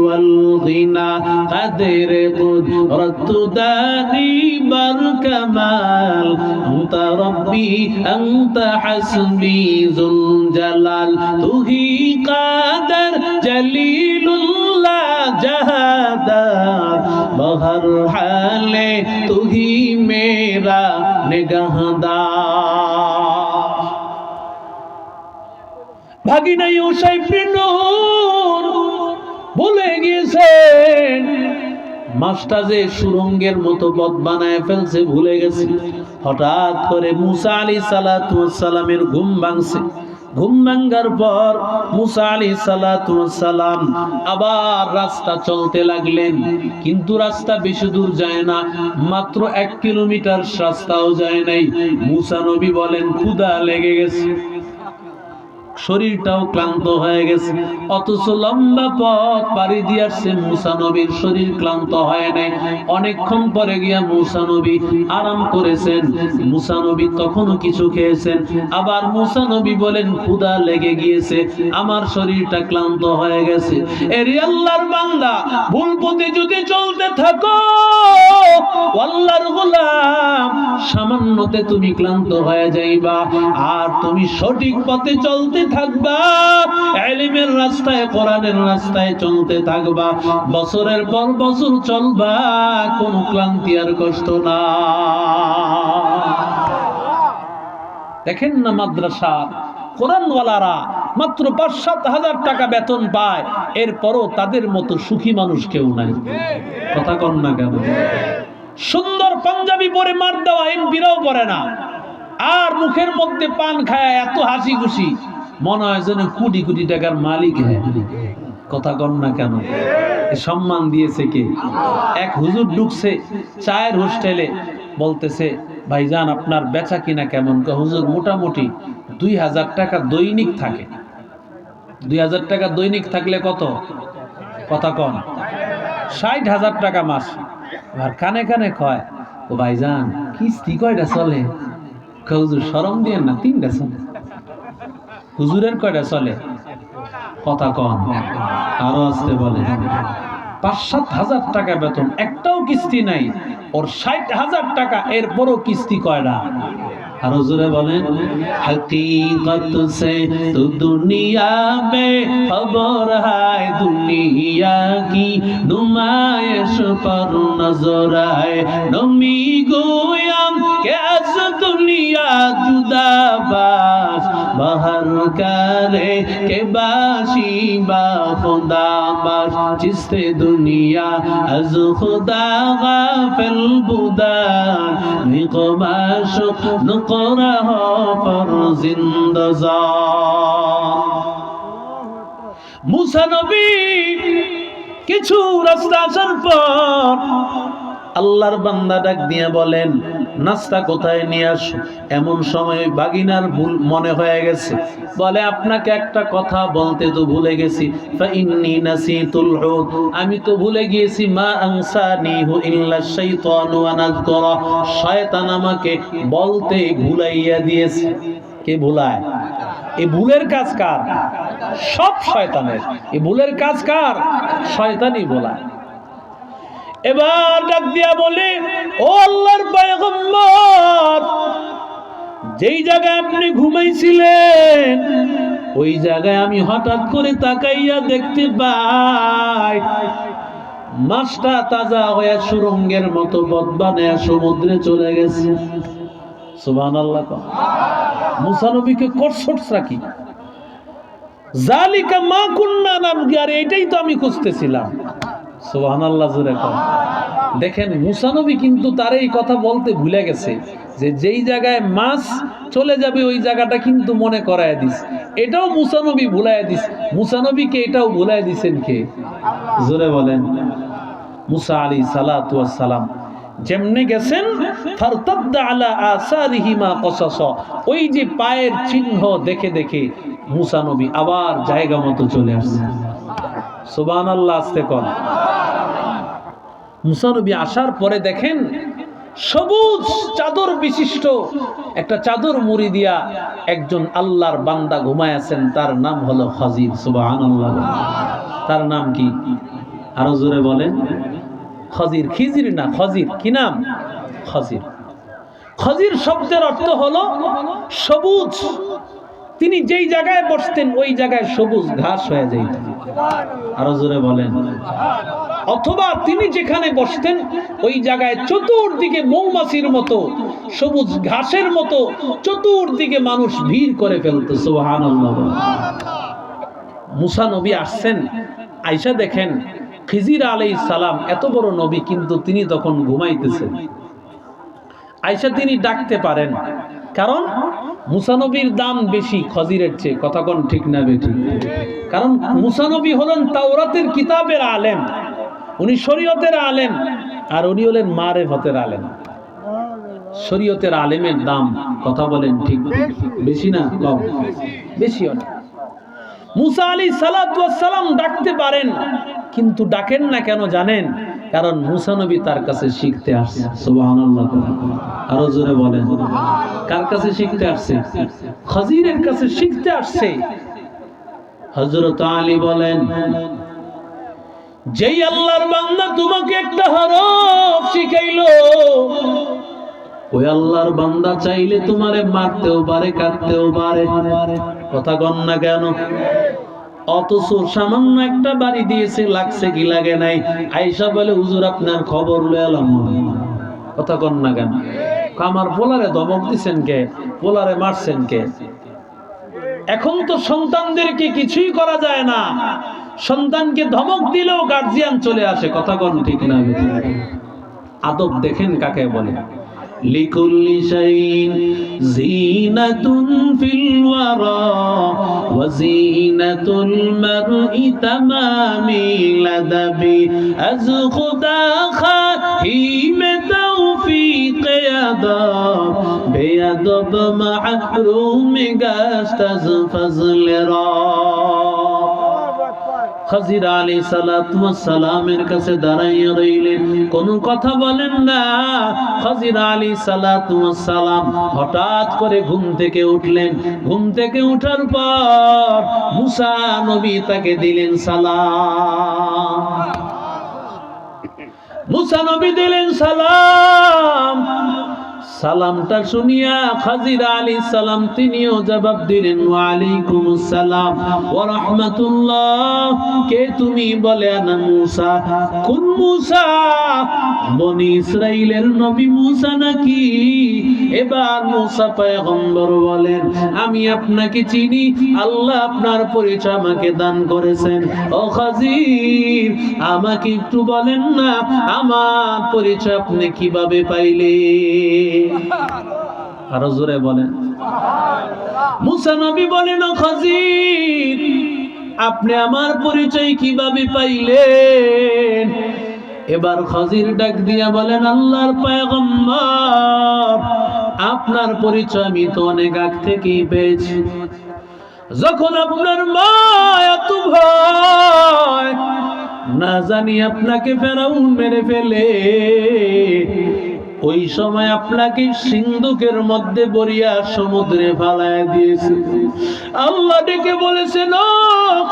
والغنى قدر قدرت داني بالكمال انت ربي انت حسبي ذو الجلال تو ہی قادر جلیل اللہ جہادار بہر حال تو ہی میرا نگہدار। ভাগিনা ইউসাইব বিন নূন ভুলে গিয়েছেন মাছটা যে সুরঙ্গের মতো পথ বানায় ফেলছে, ভুলে গেছে। হঠাৎ করে মুসা আলাইহিস সালাতু ওয়াস সালামের ঘুম ভাঙছে। ঘুম ভাঙার পর মুসা আলাইহিস সালাতু ওয়াস সালাম আবার রাস্তা চলতে লাগলেন, কিন্তু রাস্তা বেশি দূর যায় না, মাত্র 1 কিলোমিটার রাস্তাও যায় নাই। মুসা নবী বলেন ক্ষুধা লেগে গেছে, শরীরটাও ক্লান্ত হয়ে গেছে, অথচ লম্বা পথ পাড়ি দিয়ে আসছে, মুসা নবীর শরীর ক্লান্ত হয় নাই। অনেকক্ষণ পরে গিয়া মুসা নবী আরাম করেছেন। মুসা নবী তখনও কিছু খেয়েছেন। আবার মুসা নবী বলেন ক্ষুধা লেগে গিয়েছে, আমার শরীরটা ক্লান্ত হয়ে গেছে। এরে আল্লাহর বান্দা, ভুল পথে যদি চলতে থাকো আল্লাহর গোলাম, সামান্যতে তুমি ক্লান্ত হয়ে যাইবা। আর তুমি সঠিক পথে চলতে থাকবা, ইলমের রাস্তায় কোরআনের রাস্তায় চলতে থাকবা, বছরের পর বছর চলবা, কোনো ক্লান্তি আর কষ্ট না। দেখেন না মাদ্রাসা কোরআনওয়ালারা মাত্র ৫-৭ হাজার টাকা বেতন পায়, এরপরও তাদের মতো সুখী মানুষ কেউ নাই। কথা কন না কেন? সুন্দর পাঞ্জাবি পরে মার দেওয়া এমপিরাও পরে না, আর মুখের মধ্যে পান খায় এত হাসি খুশি, মনে হয় যেন কোটি কোটি টাকার মালিক। হ্যাঁ, কথা কন না কেন? সম্মান দিয়েছে কে? এক হুজুর ঢুকছে চায়ের হোস্টেলে, বলতেছে ভাইজান আপনার বেচা কিনা কেমন? হুজুর মোটামুটি ২০০০ টাকা দৈনিক থাকে। ২০০০ টাকা দৈনিক থাকলে কত? কথা কন। ৬০,০০০ টাকা মাস। আর কানে কানে কয় ও ভাইজান কিস্তি কয়টা চলে? হুজুর শরম দিয়ে না, ৩টা চলে। হুজুরের কয়টা চলে? কথা কন, আরো আসতে বলে। ৫-৭ হাজার টাকা বেতন, একটাও কিস্তি নাই। ওর ৬০,০০০ টাকা, এরপরও কিস্তি কয়টা? আর হুজুরে বলেন হकीकत से तो दुनिया में खबर है, दुनिया की नुमाइश पर नजर है, नमी गोयाम के आज दुनिया जुदा बाश बाहर करे के बाशी बा खुदा बाश जिससे दुनिया az खुदा गाफिल बुदा निकबाश نقره پر জিন্দাজান। মুসা নবী কিছু রাস্তা আসার পর আল্লাহর বান্দা ডাক দিয়ে বলেন নাস্তা কোথায় নিয়ে আসো? এমন সময় বাগিনার ভুল মনে হয়ে গেছে, বলে আপনাকে একটা কথা বলতে তো ভুলে গেছি। ফাইন্নী নাসিতুল হুদ, আমি তো ভুলে গিয়েছি। মা আনসানিহু ইল্লা শাইতানু ওয়া নাযকরা, শয়তান আমাকে বলতে ভুলাইয়া দিয়েছে। কে ভুলায়? এই ভুলের কাজ কার? সব শয়তানের। এই ভুলের কাজ কার? শয়তানই ভুলায়। এবার ডাক দিয়া বলে ও আল্লাহর পয়গম্বর, যেই জায়গায় আপনি ঘুমাইছিলেন ওই জায়গায় আমি হঠাৎ করে তাকাইয়া দেখতে পাই মাছটা তাজা হয়ে সুরঙ্গের মতো পথ বানায়া সমুদ্রে চলে গেছে। সুবহানাল্লাহ। মুসা নবীকে কটছটরা কি জালিকা মা কুন্না নাবগি, আর এটাই তো আমি খুঁজতেছিলাম। সুবহানাল্লাহ জোরে কর। দেখেন মুসা নবী কিন্তু তার এই কথা বলতে ভুলে গেছে যে যেই জায়গায় মাছ চলে যাবে ওই জায়গাটা কিন্তু মনে করায় দিস। এটাও মুসা নবী ভুলায় দিস। মুসা নবীকে এটাও ভুলায় দিছেন কে? জোরে বলেন। মুসা আলাইহিস সালাতু ওয়াস সালাম যেমনে গেছেন ফারতাদ্দা আলা আসারিহি মা কসাস, ওই যে পায়ের চিহ্ন দেখে দেখে মুসা নবী আবার জায়গা মতো চলে আসছেন। সুবহানাল্লাহ, আস্তে কর। মুসা নবী আসার পরে দেখেন সবুজ চাদর বিশিষ্ট একটা চাদর মুড়ি দিয়া একজন আল্লাহর বান্দা ঘুমায় আছেন, তার নাম হলো খাজির। সুবহানাল্লাহ। তার নাম কি? আরো জোরে বলেন। খাজির, খিজির না, খাজির। কি নাম? খাজির। খাজির শব্দের অর্থ হলো সবুজ। তিনি যেই জায়গায় বসতেন ওই জায়গায় সবুজ ঘাস হয়ে যেত। আরো জোরে বলেন। অথবা তিনি যেখানে বসতেন ওই জায়গায় চতুর্দিকে মৌমাছির মতো সবুজ ঘাসের মতো চতুর্দিকে মানুষ ভিড় করে ফেলত। সুবহানাল্লাহ। মুসা নবী আসছেন, আয়েশা দেখেন খিজির আলাইহিস সালাম এত বড় নবী কিন্তু তিনি তখন ঘুমাইতেছেন। আয়েশা তিনি ডাকতে পারেন, কারণ মুসা নবীর দাম বেশি খজিরের চেয়ে। কথা কোন ঠিক না বেঠিক? কারণ মুসা নবী হলেন তাওরাতের কিতাবের আলেম, উনি শরীয়তের আলেম, আর উনি হলেন মারেফতের আলেম। শরীয়তের আলেমের দাম, কথা বলেন ঠিক বেশি না কম? বেশি অনেক। মুসা আলাইহিস সালাতু ওয়াস সালাম ডাকতে পারেন, কিন্তু ডাকেন না কেন জানেন? কারণ মুসা নবী তার কাছে শিখতে আসছে। সুবহানাল্লাহ। আরো জোরে বলেন। কার কাছে শিখতে আসছে? খাজিরের কাছে শিখতে আসছে। হযরত আলী বলেন, যেই আল্লাহর বান্দা তোমাকে একটা হরফ শিখাইলো, ওই আল্লাহর বান্দা চাইলে তোমারে মারতেও পারে, কাটতেও পারে। কথা কন না কেন? অথচ সামান্য একটা বাড়ি দিয়েছে, লাগছে কি লাগে নাই? আয়েশা বলে, হুজুর আপনার খবর লয়ে এলাম। কথা কন না কেন? আমার পোলারে ধমক দিছেন কে? পোলারে মারছেন কে? এখন তো সন্তানদেরকে কিছুই করা যায় না, সন্তানকে ধমক দিলেও গার্জিয়ান চলে আসে। কথা কন ঠিক না? আদব দেখেন কাকে বলে। লিকুল্লি শাইইন যিনাতুন ফিল ওয়ারা ওয়া যিনাতুল মারই তামামিল আদাবি আজ খুদা খাহিম তৌফিক আদব বেয়াদব মাহরুম গাস্তাজ ফজল রা। খাজির আলাইহিস সালাতু ওয়াস সালামের কাছে দাঁড়াইয়া রইলেন, কোনো কথা বলেন না। খাজির আলাইহিস সালাতু ওয়াস সালাম হঠাৎ করে ঘুম থেকে উঠলেন। ঘুম থেকে ওঠার পর মুসা নবী তাকে দিলেন সালাম। মুসা নবী দিলেন সালাম। সালামটা শুনিয়া খাজির আলাইহিস সালাম তিনিও জবাব দিলেন, ওয়া আলাইকুমুস সালাম ওয়া রাহমাতুল্লাহ। কে তুমি? বলে, আনা মুসা। কোন মুসা? বনি ইসরাইলের নবী মুসা নাকি? এবার মুসা পয়গম্বর বলেন, আমি আপনাকে চিনি, আল্লাহ আপনার পরিচয় আমাকে দান করেছেন। ও খাজির, আমাকে একটু বলেন না আমার পরিচয় আপনি কিভাবে পাইলেন? আরো জোরে বলেন। মুসা নবী বলেন, ও খাজির, আপনি আমার পরিচয় কিভাবে পাইলেন? এবার খাজির ডাক দিয়া বলেন, আল্লাহর পয়গম্বর, আপনার পরিচয় আমি তো অনেক আগ থেকেই পেয়েছি। যখন আপনার মা এত ভয়, না জানি আপনাকে ফেরাউন মেরে ফেলে, ওই সময় আপনাকে সিন্ধুকের মধ্যে বরিয়া সমুদ্রে ফালায় দিয়েছে। আল্লাহ ডেকে বলেছেন, ও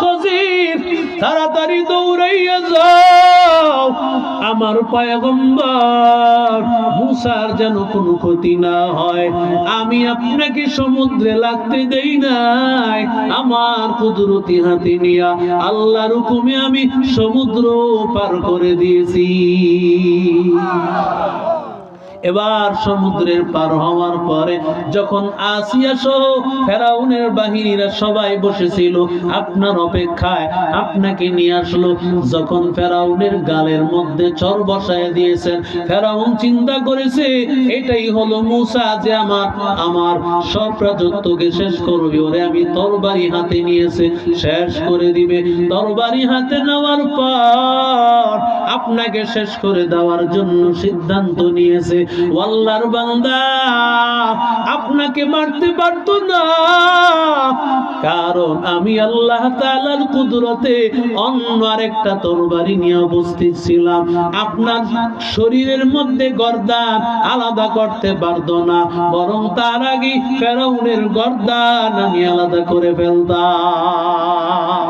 খাজির, তাড়াতাড়ি দৌড়াইয়া যাও, আমার পয়গম্বর মুসার যেন কোনো ক্ষতি না হয়। আমি আপনাকে সমুদ্রে লাগতে দেই নাই, আমার কুদরতি হাতে নিয়া আল্লাহর হুকুমে আমি সমুদ্র পার করে দিয়েছি। এবার সমুদ্রের পার হওয়ার পরে যখন আসিয়া সহ ফেরাউনের বাহিনীরা সবাই বসেছিল আপনার অপেক্ষায়, আপনাকে নিয়ে আসলো। যখন ফেরাউনের গালের মধ্যে চর বসায় দিয়েছেন, ফেরাউন চিন্তা করেছে এটাই হলো মূসা, যে আমার সব রাজত্বকে শেষ করবে, ওরে আমি তরবারি হাতে নিয়েছে শেষ করে দিবে। তরবারি হাতে নেওয়ার পর আপনাকে শেষ করে দেওয়ার জন্য সিদ্ধান্ত নিয়েছে। আল্লাহর বান্দা আপনাকে মারতে পারতো না, কারণ আমি আল্লাহ তাআলার কুদরতে অন্য আরেকটা তরবারি নিয়ে উপস্থিত ছিলাম। আপনার শরীরের মধ্যে গর্দান আলাদা করতে পারতো না, বরং তার আগে ফেরাউনের গর্দান আমি আলাদা করে ফেলতাম।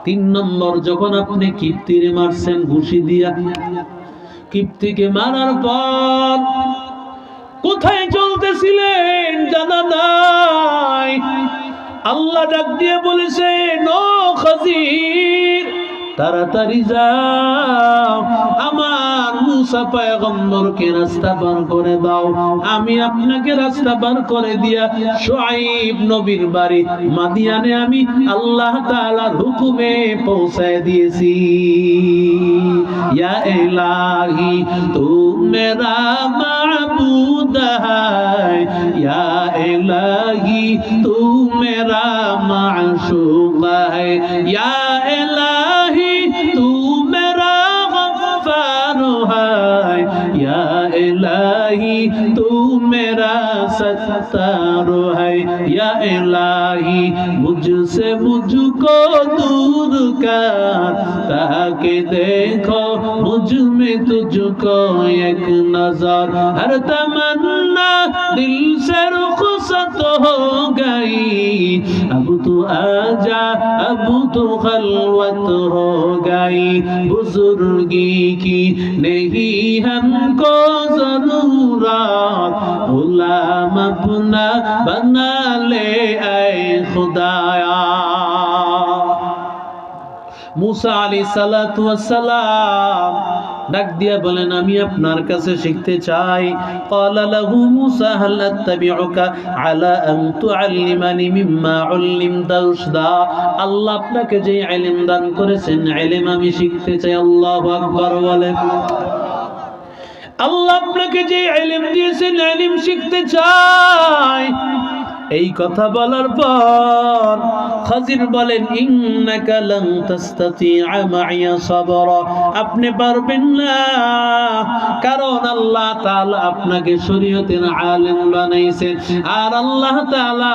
3 নম্বর, যখন আপনি কিপ্তিরে মারছেন ঘুষি দিয়া, কিপ্তিকে মারার পর কোথায় চলতেছিলেন জানা নাই। আল্লাহ ডাক দিয়ে বলেছে, নো খাজির, তাড়াতাড়ি যাও, আমার মূসা পয়গম্বরকে রাস্তা পার করে দাও। আমি আপনাকে রাস্তা পার করে দিয়া শুআইব নবীর বাড়ি মাদিয়ানে আমি আল্লাহ তাআলার হুকুমে পৌঁছায় দিয়েছি। ইয়া ইলাহি তু মেরা মাবুদ হ্যায়, ইয়া ইলাহি তু মেরা মাশুক হ্যায়, ইয়া ইলাহি तू मेरा गफ्फार है, या इलाही तू मेरा सत्तार है, या इलाही मुझसे मुझको दूर कर, ताकि देखो मुझ में तुझको एक नजर, हर तमन्ना दिल से रुखसत हो गई, अब तू आजा, अब तू खलवत हो गई, बुजुर्गी की नहीं हमको जरूरत, गुलाम अपना बना ले ऐ खुदाया। मूसा আলাইহিসসালাতু ওয়াসসালাম ডাক দিয়া বলেন, আমি আপনার কাছে শিখতে চাই। ক্বালা লাহু মূসা হাল আত্তাবিউকা আলা আন তুআল্লিমানি মিম্মা উল্লিমতা রুশদা। আল্লাহ আপনাকে যে ইলম দান করেছেন, ইলম আমি শিখতে চাই। আল্লাহু আকবার বলেন। আল্লাহ আপনাকে যে ইলম দিয়েছেন, ইলম শিখতে চাই। এই কথা বলার পর খাজির বলেন, ইন্নাকা লান তাসতাতিআ মাইয়া সাবরা, আপনি পারবেন না, কারণ আল্লাহ তাআলা আপনাকে শরীয়তের আলেম বানাইছেন, আর আল্লাহ তাআলা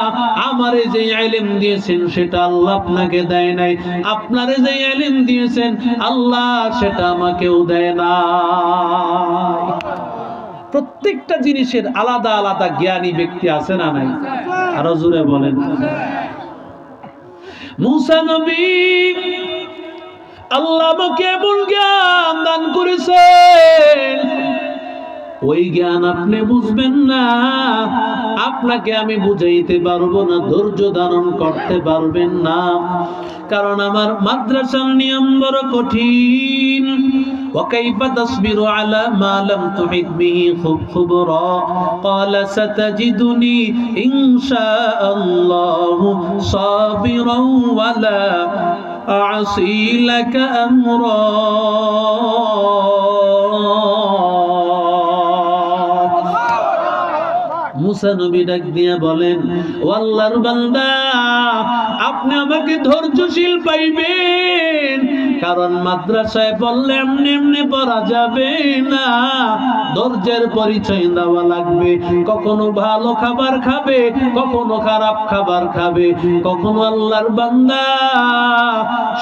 আমারে যে ইলম দিয়েছেন সেটা আল্লাহ আপনাকে দেয় নাই। আপনারে যে ইলম দিয়েছেন আল্লাহ সেটা আমাকেও দেয় না। প্রত্যেকটা জিনিসের আলাদা আলাদা জ্ঞানী ব্যক্তি আছে না নাই? আরো জোরে বলেন। মূসা নবী আল্লাহ আমাকে এমন জ্ঞান দান করেছেন, ওই জ্ঞান আপনি বুঝবেন না, আপনাকে আমি বুঝাইতে পারবো না, ধৈর্য ধারণ করতে পারবেন না, কারণ আমার মাদ্রাসার নিয়ম বড় কঠিন। وكيف تصبر على ما لم تحط به خبرا قال ستجدني إن شاء الله صابرا ولا أعصي لك أمرا। মূসা নবী ডাক দিয়া বলেন, ও আল্লাহর বান্দা, আপনি আমাকে ধৈর্যশীল পাইবেন, কারণ মাদ্রাসায় পড়লে এমনি এমনি পড়া যাবে না, ধৈর্যের পরিচয় দেওয়া লাগবে। কখনো ভালো খাবার খাবে, কখনো খারাপ খাবার খাবে, কখনো আল্লাহর বান্দা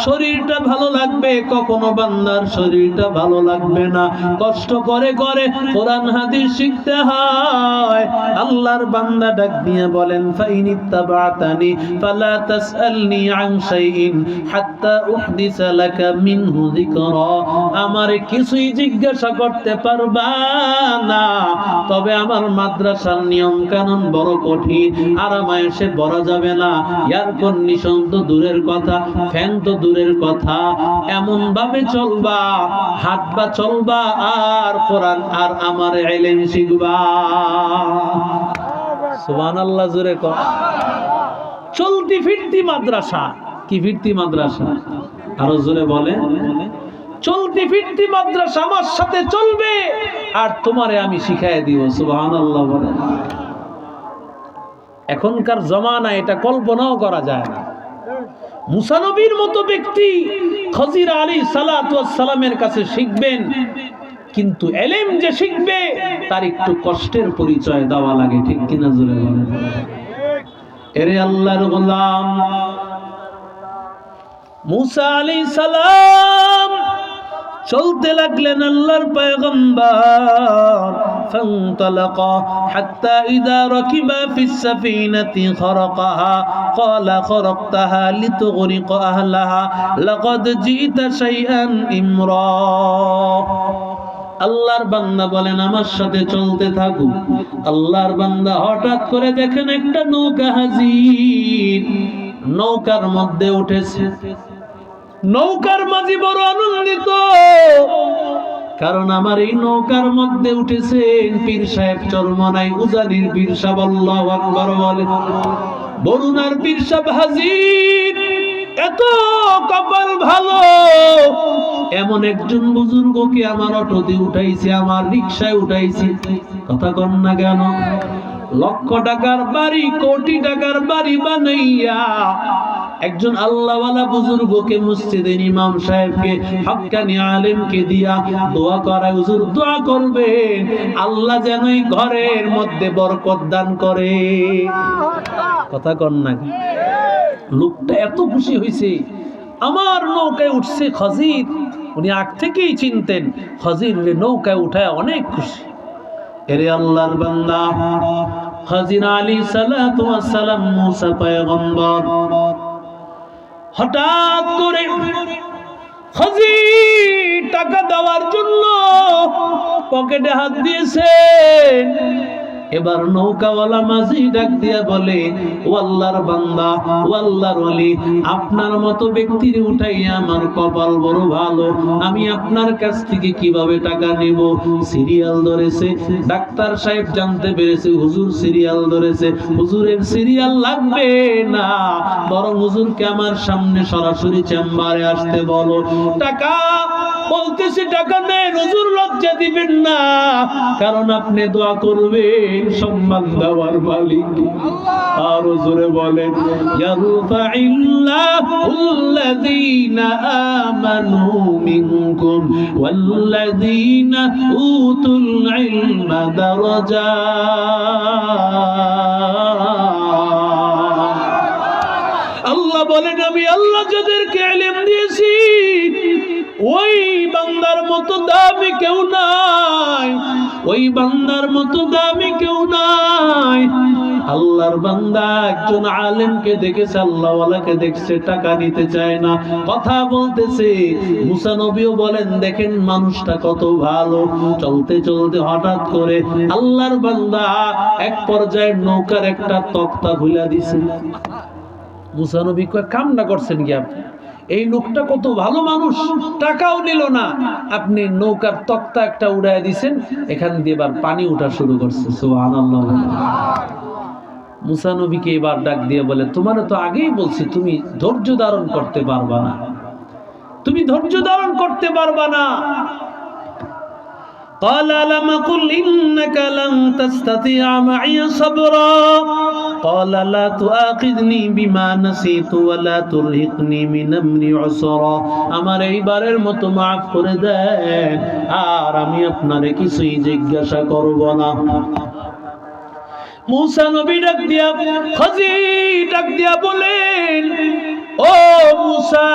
শরীরটা ভালো লাগবে, কখনো বান্দার শরীরটা ভালো লাগবে না। কষ্ট করে করে কোরআন হাদিস শিখতে হয়, আল্লাহ আল্লাহর বান্দা ডাক দিয়ে বলেন ফাইনিত্তাবাতানি ফালা তাসআলনি আন শাইইন হাত্তা উহদিসা লাকা মিনহু যিকরা, আমারে কিছুই জিজ্ঞাসা করতে পারবা না, তবে আমার মাদ্রাসার নিয়ম কানুন বড় কঠিন, আরামায়েশে পড়া যাবে না, এয়ার কন্ডিশন তো দূরের কথা, ফ্যান তো দূরের কথা, এমন ভাবে চলবা, হাঁটবা চলবা আর কোরআন আর আমার ইলম শিখবা। সুবহানাল্লাহ, জোরে কর। চলতি ফিরতি মাদ্রাসা। কি ফিরতি মাদ্রাসা? আরো জোরে বলে। চলতি ফিরতি মাদ্রাসা আমার সাথে চলবে আর তোমারে আমি শিখাই দিব। সুবহানাল্লাহ বলে। এখনকার জমানা এটা কল্পনাও করা যায় না। মুসা নবীর মতো ব্যক্তি খজির আলাইহিস সালাতু ওয়াস সালামের কাছে শিখবেন, কিন্তু ইলম যে শিখবে তার একটু কষ্টের পরিচয় দেওয়া লাগে, ঠিক কিনা জোরে বলেন। এরে আল্লাহর গোলাম, মুসা আলাইহিস সালাম চলতে লাগলেন আল্লাহর পয়গম্বর। ফান্তালাকা হাত্তা ইযা রাকিবা ফিস সাফিনাতি খরাকাহা ক্বালা খরাকতাহা লিতুগরিকা আহলাহা লাকাদ জিতা শাইআন ইমরা। আল্লাহর বান্দা বলেন আমার সাথে চলতে থাকো। আল্লাহর বান্দা হঠাৎ করে দেখেন একটা নৌকা হাজির, নৌকার মধ্যে উঠেছে। নৌকার মাঝি বড় আনন্দিত, কারণ আমার এই নৌকার মধ্যে উঠেছেন পীর সাহেব চরমনাই উজানির পীর সাহেব। আল্লাহু আকবার বলে। বরুণার পীর সাহেব হাজির। এত কপাল ভালো, এমন একজন বুজুর্গকে আমার অটোতে উঠাইছে, আমার রিকশায় উঠাইছে। কথা কন না কেন? লক্ষ টাকার বাড়ি, কোটি টাকার বাড়ি বানাইয়া একজন আল্লাহওয়ালা বুজুর্গকে, মসজিদের ইমাম সাহেবকে, হক্কানি আলেমকে দিয়া দোয়া করায়, হুজুর দোয়া করবেন আল্লাহ যেন এই ঘরের মধ্যে বরকত দান করে। কথা কন না? লোকটা এত খুশি হয়েছে, আমার নৌকায় উঠছে খজির। উনি আগ থেকেই চিনতেন খজির নৌকায় উঠায় অনেক খুশি। এরে আল্লাহর বান্দা, খজির আলাইহিস সালাতু ওয়াস সালাম মুসা পয়গম্বর হঠাৎ করে খজির টাকা দেওয়ার জন্য পকেটে হাত দিয়েছেন। এবার নৌকাওয়ালা মাঝি ডাক দিয়া বলে, ও আল্লাহর বান্দা, ও আল্লাহর ওলি, আপনার মতো ব্যক্তির উঠাইয়া আমার কপাল বড় ভালো, আমি আপনার কাছ থেকে কিভাবে টাকা নেব? সিরিয়াল ধরেছে। ডাক্তার সাহেব জানতে পেরেছে হুজুর সিরিয়াল ধরেছে। হুজুরের সিরিয়াল লাগবে না, বরং হুজুরকে আমার সামনে সরাসরি চেম্বারে আসতে বলো। টাকা বলতেছে টাকা নেন, হুজুর লজ্জা দিবেন না, কারণ আপনি দোয়া করবেন সম্মান দেওয়ার মালিক আল্লাহ। আর জোরে বলেন, ইয়ারফাইল্লাহুল্লাযীনা আমানু মিনকুম ওয়াল্লাযীনা উতুল ইলমা দারাজাত। আল্লাহ বলেন, আমি আল্লাহ যাদেরকে ইলম দিয়েছি ওই বান্দার মতো দামি কেউ নাই, ওই বান্দার মতো দামি কেউ নাই। আল্লাহর বান্দা একজন আলেমকে দেখেছে, আল্লাহওয়ালাকে দেখছে, টাকা নিতে চায় না, কথা বলতেছে। মুসা নবীও বলেন, দেখেন মানুষটা কত ভালো। চলতে চলতে হঠাৎ করে আল্লাহর বান্দা এক পর্যায়ে নৌকার একটা তক্তা খুলে দিছে। মুসা নবী কয়, কামনা করছেন কি আপনি? এই লোকটা কত ভালো মানুষ, টাকাও নিল না, আপনি নৌকার তক্তা একটা উড়াই দিছেন, এখান দিয়ে এবার পানি উঠা শুরু করছে। সুবহানাল্লাহ। মুসা নবীকে এবার ডাক দিয়ে বলে, তোমার তো আগেই বলছি তুমি ধৈর্য ধারণ করতে পারবা না, তুমি ধৈর্য ধারণ করতে পারবা না। قال لم قل إنك لن تستطيع معي صبرا قال لا تؤاخذني بما نسيت ولا ترهقني من أمري عسرا। আমার এইবারের মতো মাফ করে দেন, আর আমি আপনারে কিছুই জিজ্ঞাসা করব না। মুসা নবী ডাক দিয়া, খজির ডাক দিয়া বলেন, ও মুসা,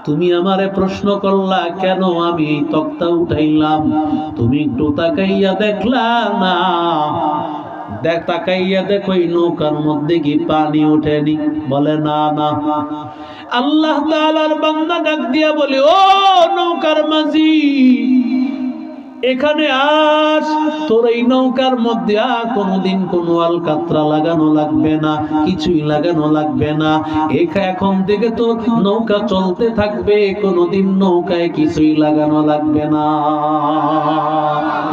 তুমি আমারে প্রশ্ন করলা কেন আমি এই তক্তা উঠাইলাম, তুমি একটু তাকাইয়া দেখলা না? তাকাইয়া দেখো এই নৌকার মধ্যে কি পানি ওঠেনি? বলে না না। আল্লাহ তাআলার বান্দা ডাক দিয়া বলে, ও নৌকার মাঝি, এখানে আস, তোর এই নৌকার মধ্যে কোনোদিন কোনো আলকাতরা লাগানো লাগবে না, কিছুই লাগানো লাগবে না। এখন থেকে তোর নৌকা চলতে থাকবে, কোনোদিন নৌকায় কিছুই লাগানো লাগবে না।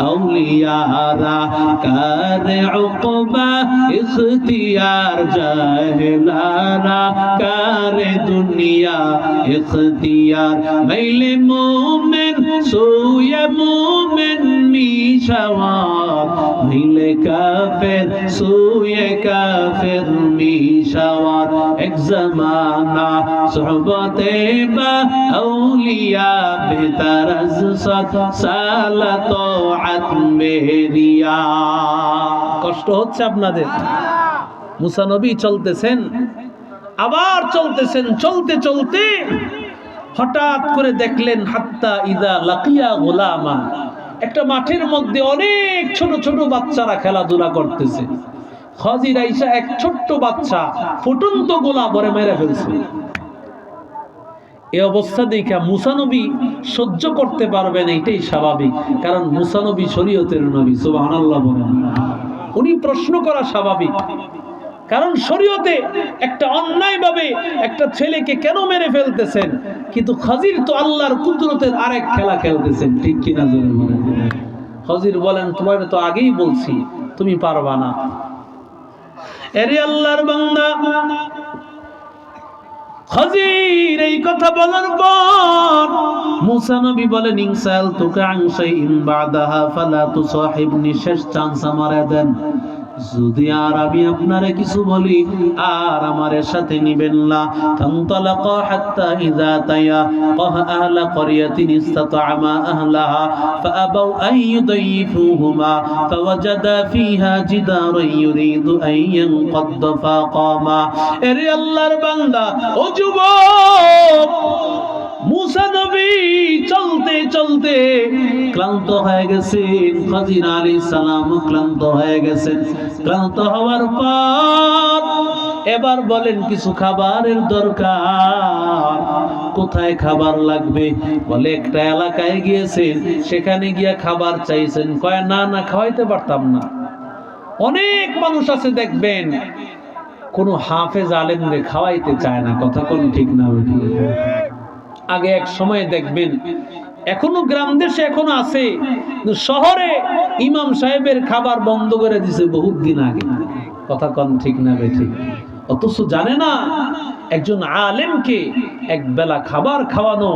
আউলিয়ারা কারে উকবা ইখতিয়ার, জাহেলারা কারে দুনিয়া ইখতিয়ার। মাইলে মুমিন সুয়ে মুমিন মিশাওয়ার, মাইলে কাফের সুয়ে কাফের মিশাওয়ার। এক জামানা সোহবতে বা আউলিয়া বেতারাজ সাত সালাত আতমেরিয়া। কষ্ট হচ্ছে আপনাদের? মুসা নবী চলতেছেন, আবার চলতেছেন, চলতে চলতে হঠাৎ করে দেখলেন হাত্তা ইদা লাকিয়া গোলামান, একটা মাঠের মধ্যে অনেক ছোট ছোট বাচ্চারা খেলাধুলা করতেছে। খজির আইসা এক ছোট্ট বাচ্চা ফুটন্ত গোলা ভরে মেরে ফেলছে। এই অবস্থা দেখে মুসা নবী সহ্য করতে পারবেন, এটাই স্বাভাবিক, কারণ মুসা নবী শরীয়তের নবী। সুবহানাল্লাহ বলেন। উনি প্রশ্ন করা স্বাভাবিক, কারণ শরীয়তে একটা অন্যায় ভাবে একটা ছেলেকে কেন মেরে ফেলতেছেন, কিন্তু খজির তো আল্লাহর কুদরতের আরেক খেলা খেলতেছেন, ঠিক কিনা জোরে বলেন। খজির বলেন, তোমার তো আগেই বলছি তুমি পারবা না। এরে আল্লাহর বান্দা, খজির এই কথা বলার পর মুসা নবী বলেন, ইনসাল তুকা আন শাইইন বাদাহা ফালা তুসাহিবনি, শেষ চান্স আমারে দেন, যদি আর আমি আপনারে কিছু বলি আর আমারে সাথে নিবেন না। ফান্তালাকা হাত্তা ইযা তায়া ক্বাহ আহলা ক্বরিয়াতিন ইসতাতআমা আহলাহা ফাআবাউ আন ইউদাইফুহুমা ফাওয়াজাদা ফিহা জিদারান ইউরিদু আন ইয়ানকাদ্দ ফাকামা। এরে আল্লাহর বান্দা, ও যুবক, মুসা নবী চলতে চলতে ক্লান্ত হয়ে গেছেন, খজির আলাইহিস সালাম ক্লান্ত হয়ে গেছেন। ক্লান্ত হওয়ার পর এবার বলেন কিছু খাবারের দরকার। কোথায় খাবার লাগবে? বলে একটা এলাকায় গিয়েছেন, সেখানে গিয়া খাবার চাইছেন। কয় না না, খাওয়াইতে পারতাম না। অনেক মানুষ আছে দেখবেন কোন হাফেজ আলেমরে খাওয়াইতে চায় না, কথা কোন ঠিক না? আগে এক সময় দেখবেন, এখনো গ্রাম দেশে এখনো আছে, শহরে ইমাম সাহেবের খাবার বন্ধ করে দিছে বহুত দিন আগে, কথা কোন ঠিক না ঠিক? অথচ জানে না একজন আলেমকে এক বেলা খাবার খাওয়ানো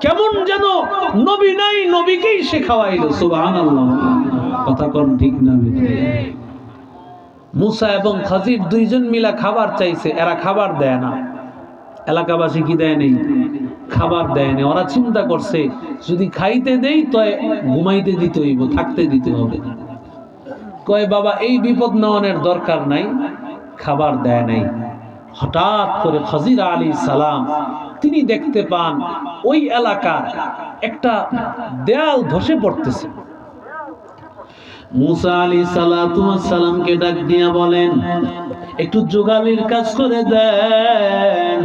কেমন যেন নবী নাই নবীকেই সে খাওয়াইলো। সুবহানাল্লাহ, কথা কোন ঠিক না ঠিক? মুসা এবং খজির দুইজন মিলা খাবার চাইছে, এরা খাবার দেয় না। এলাকাবাসী কি দেয় নেই? খাবার দেয় নেই। ওরা চিন্তা করছে যদি খাইতে দেই তো ঘুমাইতে দিতে হইব, থাকতে দিতে হবে। কয় বাবা, এই বিপদ নেওয়ানোর দরকার নাই, খাবার দেয় নাই। হঠাৎ করে খজির আলাইহিস সালাম তিনি দেখতে পান ওই এলাকার একটা দেয়াল ধসে পড়তেছে। মুসা আলাইহিস সালামকে ডাক দিয়া বলেন, একটু যোগালির কাজ করে দেন,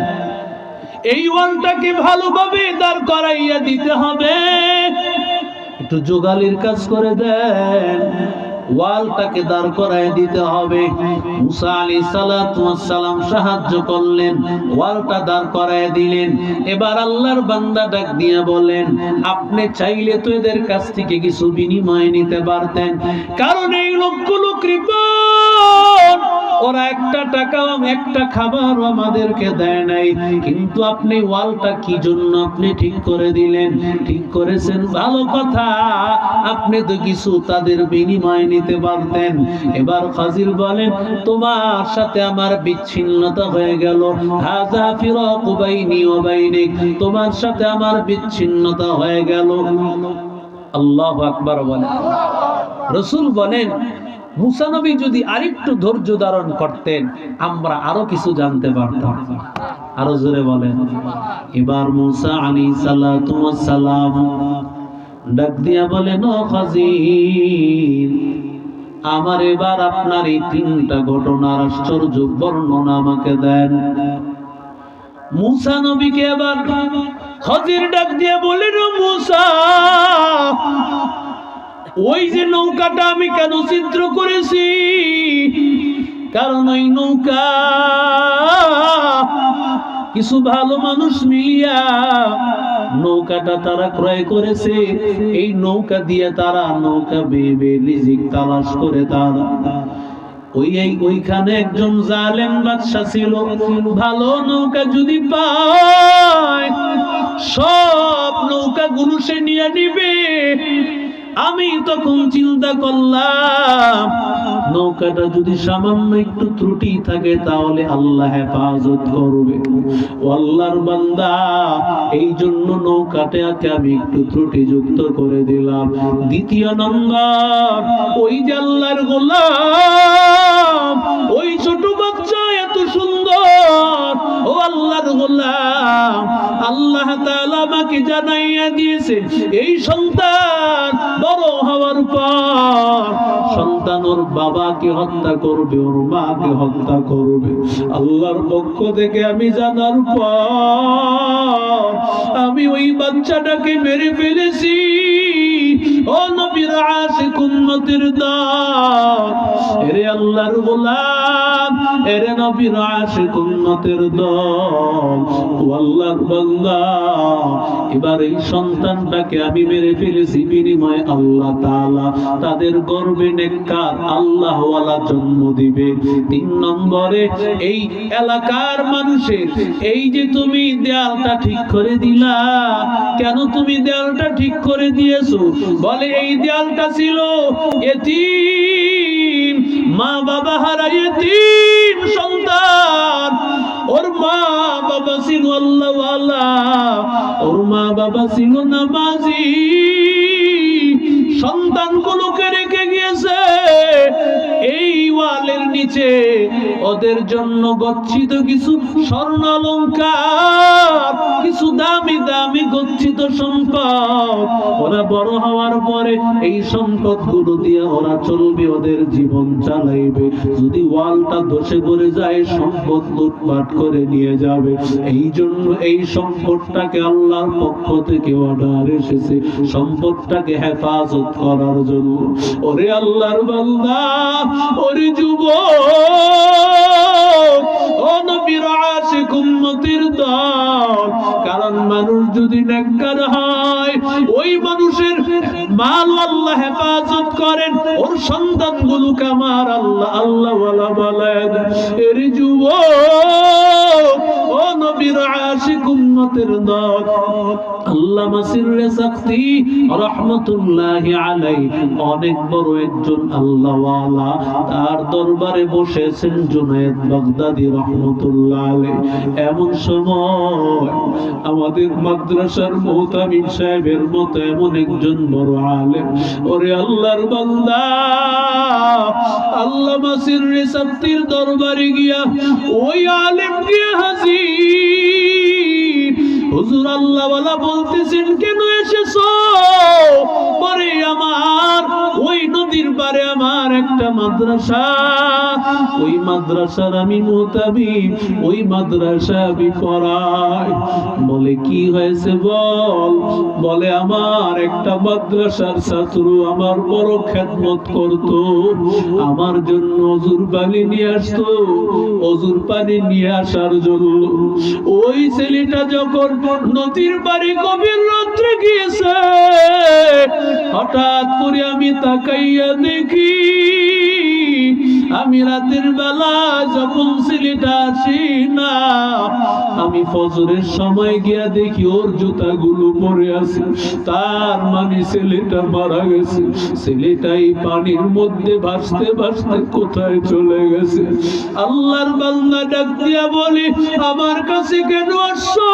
এই ওয়ালটাকে ভালোভাবে দাঁড় করাইয়া দিতে হবে, একটু যোগালির কাজ করে দেন, ওয়ালটাকে দাঁড় করাইয়া দিতে হবে। মুসা আলাইহিস সালাম সাহায্য করলেন, ওয়ালটা দাঁড় করাইয়া দিলেন। এবার আল্লাহর বান্দা ডাক দিয়া বলেন, আপনি চাইলে তো এদের কাছ থেকে কিছু বিনিময় নিতে পারতেন, কারণ এই লোকগুলো কৃপণ, ওরা একটা টাকাও একটা খাবারও আমাদেরকে দেয় নাই, কিন্তু আপনি ওয়ালটা কি জন্য আপনি ঠিক করে দিলেন? ঠিক করেছেন, ভালো কথা, আপনি তো কিছু তাদের বিনিময় নিতে পারতেন। এবার খজির বলেন, তোমার সাথে আমার বিচ্ছিন্নতা হয়ে গেল, হাযা ফিরাকু বাইনি ওয়া বাইনিক, তোমার সাথে আমার বিচ্ছিন্নতা হয়ে গেল। আল্লাহু আকবার বলেন। রাসূল বলেন, মুসা নবী যদি আরেকটু ধৈর্য ধারণ করতেন, আমরা আরো কিছু জানতে পারতাম, আরো জোরে বলেন। এবার মুসা আলাইহিস সালাতু ওয়াস সালাম ডাক দিয়া বলেন, ও খাজির, আমার এবার আপনার এই তিনটা ঘটনার আশ্চর্য বর্ণনা আমাকে দেন। মুসা নবীকে এবার খাজির ডাক দিয়ে বলেন, ও মুসা, ওই যে নৌকাটা আমি কেন ছিদ্র করেছি, কারণ ওই নৌকা কিছু ভালো মানুষ মিলিয়া নৌকাটা তারা ক্রয় করেছে। এই নৌকা দিয়ে তারা নৌকা বেয়ে বেয়ে রিজিক তালাশ করে তারা ওইখানে একজন জালেম বাদশা ছিল, ভালো নৌকা যদি পায় সব নৌকা গুলো সে নিয়ে নিবে। আমি তখন চিন্তা করলাম, নৌকাটা যদি সামান্য একটু ত্রুটি থাকে তাহলে আল্লাহ হেফাজত করবে। ও আল্লাহর বান্দা, এই জন্য নৌকাটাকে আমি একটু ত্রুটিযুক্ত করে দিলাম। দ্বিতীয় নম্বর, ওই যে আল্লাহর গোলাম, ওই ছোট বাচ্চা এত সুন্দর, ও আল্লাহর গোলাম, আল্লাহ তাআলা আমাকে জানাইয়া দিয়েছে এই সন্তান বড় হওয়ার পর সন্তান ওর বাবাকে হত্যা করবে, ওর মাকে হত্যা করবে। আল্লাহর পক্ষ থেকে আমি জানার পর আমি ওই বাচ্চাটাকে মেরে ফেলেছি। ও নবীর আশিক উম্মতের দল, এরে আল্লাহর গোলাম, এরে নবীর আশিক উম্মতের দল, ও আল্লাহর বান্দা, এবার এই সন্তানটাকে আমি মেরে ফেলেছি, বিনিময়ে আল্লাহ তাআলা তাদের গর্বে নেককার আল্লাহওয়ালা জন্ম দিবে। 3 নম্বরে, এই এলাকার মানুষের এই যে তুমি দেয়ালটা ঠিক করে দিলা, কেন তুমি দেয়ালটা ঠিক করে দিয়েছো? বলে এই দেয়ালটা ছিল এতিম, মা বাবা হারা এতিম সন্তান। ওর মা বাবা ছিল আল্লাহওয়ালা, ওর মা বাবা ছিল নামাজি, সন্তানগুলোকে রেখে গিয়েছে এই ওয়ালের নিচে ওদের জন্য গচ্ছিত কিছু স্বর্ণ অলংকার, কিছু দামি দামি গচ্ছিত সম্পদ। ওরা বড় হওয়ার পরে এই সম্পদ গুলো দিয়ে ওরা চলবে, ওদের জীবন চালাইবে। যদি ওয়ালটা ধসে পড়ে যায় সম্পদ লুটপাট করে নিয়ে যাবে। এই জন্য এই সম্পদটাকে আল্লাহর পক্ষ থেকে অর্ডার এসেছে সম্পদটাকে হেফাজত করার জন্য। ওরে আল্লাহর বান্দা, ওরে যুবক, ও নবীর আশিক উম্মতের দল, কারণ মানুষ যদি নেককার হয় ওই মানুষের মাল আল্লাহ হেফাজত করেন, ওর সন্তানগুলোকে আমার আল্লাহ আল্লাহওয়ালা বানায় দেন। এর যুবক, ও নবীর আশিক উম্মতের দল, আল্লামা সিররে সাকতি রাহমাতুল্লাহি আলাইহি অনেক বড় একজন আল্লাহওয়ালা, তার দরবারে বসেছেন জুনায়েদ বাগদাদি রাহমাতুল্লাহ আলাইহি। এমন সময় আমাদের মাদ্রাসার মুহতামিম সাহেবের মতো এমন একজন বড় আলেম, ওরে আল্লাহর বান্দা, আল্লামা সিররে সাকতির দরবারে গিয়া ওই আলেম গিয়া হাজির। হুজুর আল্লাহওয়ালা বলতেছেন, কেন এসেছো? পরে আমার ওই নদীর পারে আমার একটা মাদ্রাসা, ওই মাদ্রাসার আমি মুতাবিব, ওই মাদ্রাসা আমি পড়াই। বলে কি হয়েছে বল? বলে আমার একটা মাদ্রাসার ছাত্র আমার বড় খেদমত করত, আমার জন্য অজুর পানি নিয়ে আসতো, অজুর পানি নিয়ে আসার জন্য ওই ছেলেটা যখন নদীর পাড়ে গভীর রাত্রে গিয়েছে, হঠাৎ করে আমি তাকাইয়া দেখি, আমি রাতের বেলা যখন ছেলেটা আসি না, আমি ফজরের সময় গিয়া দেখি ওর জুতাগুলো পরে আছে। তার মানে ছেলেটা মারা গেছে। ছেলেটাই পানির মধ্যে ভাসতে ভাসতে কোথায় চলে গেছে। আল্লাহর বান্দা ডাক দিয়া বলে, আমার কাছে কেন আসছো?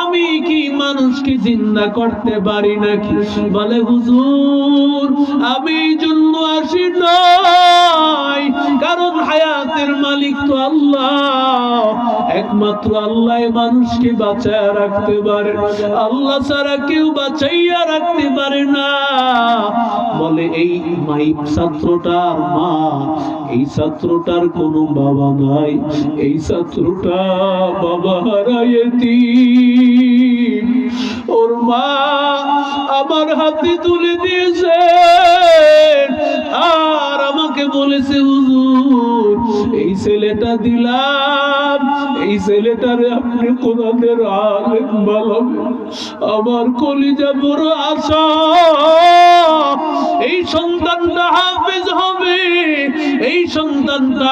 আমি কি মানুষকে জিন্দা করতে পারি নাকি? বলে হুজুর, আমি এই জন্য আসি নাই, কারণ হায়াতের মালিক তো আল্লাহ। একমাত্র আল্লাহ মানুষকে বাঁচায় রাখতে পারে, আল্লাহ ছাড়া কেউ বাঁচাইয়া রাখতে পারে না। বলে এই ছাত্রটার মা, এই ছাত্রটার কোনো বাবা নাই, এই ছাত্রটা বাবা হারাইতি, ওর মা আমার হাতে তুলে দিয়েছে আর আমাকে বলেছে হুজুর এই ছেলেটা দিলাম, এই ছেলেটারে আপনি কোরআনের আলেম বানাবেন। আমার কলিজা বড় আশা এই সন্তানটা হাফেজ হবে, এই সন্তানটা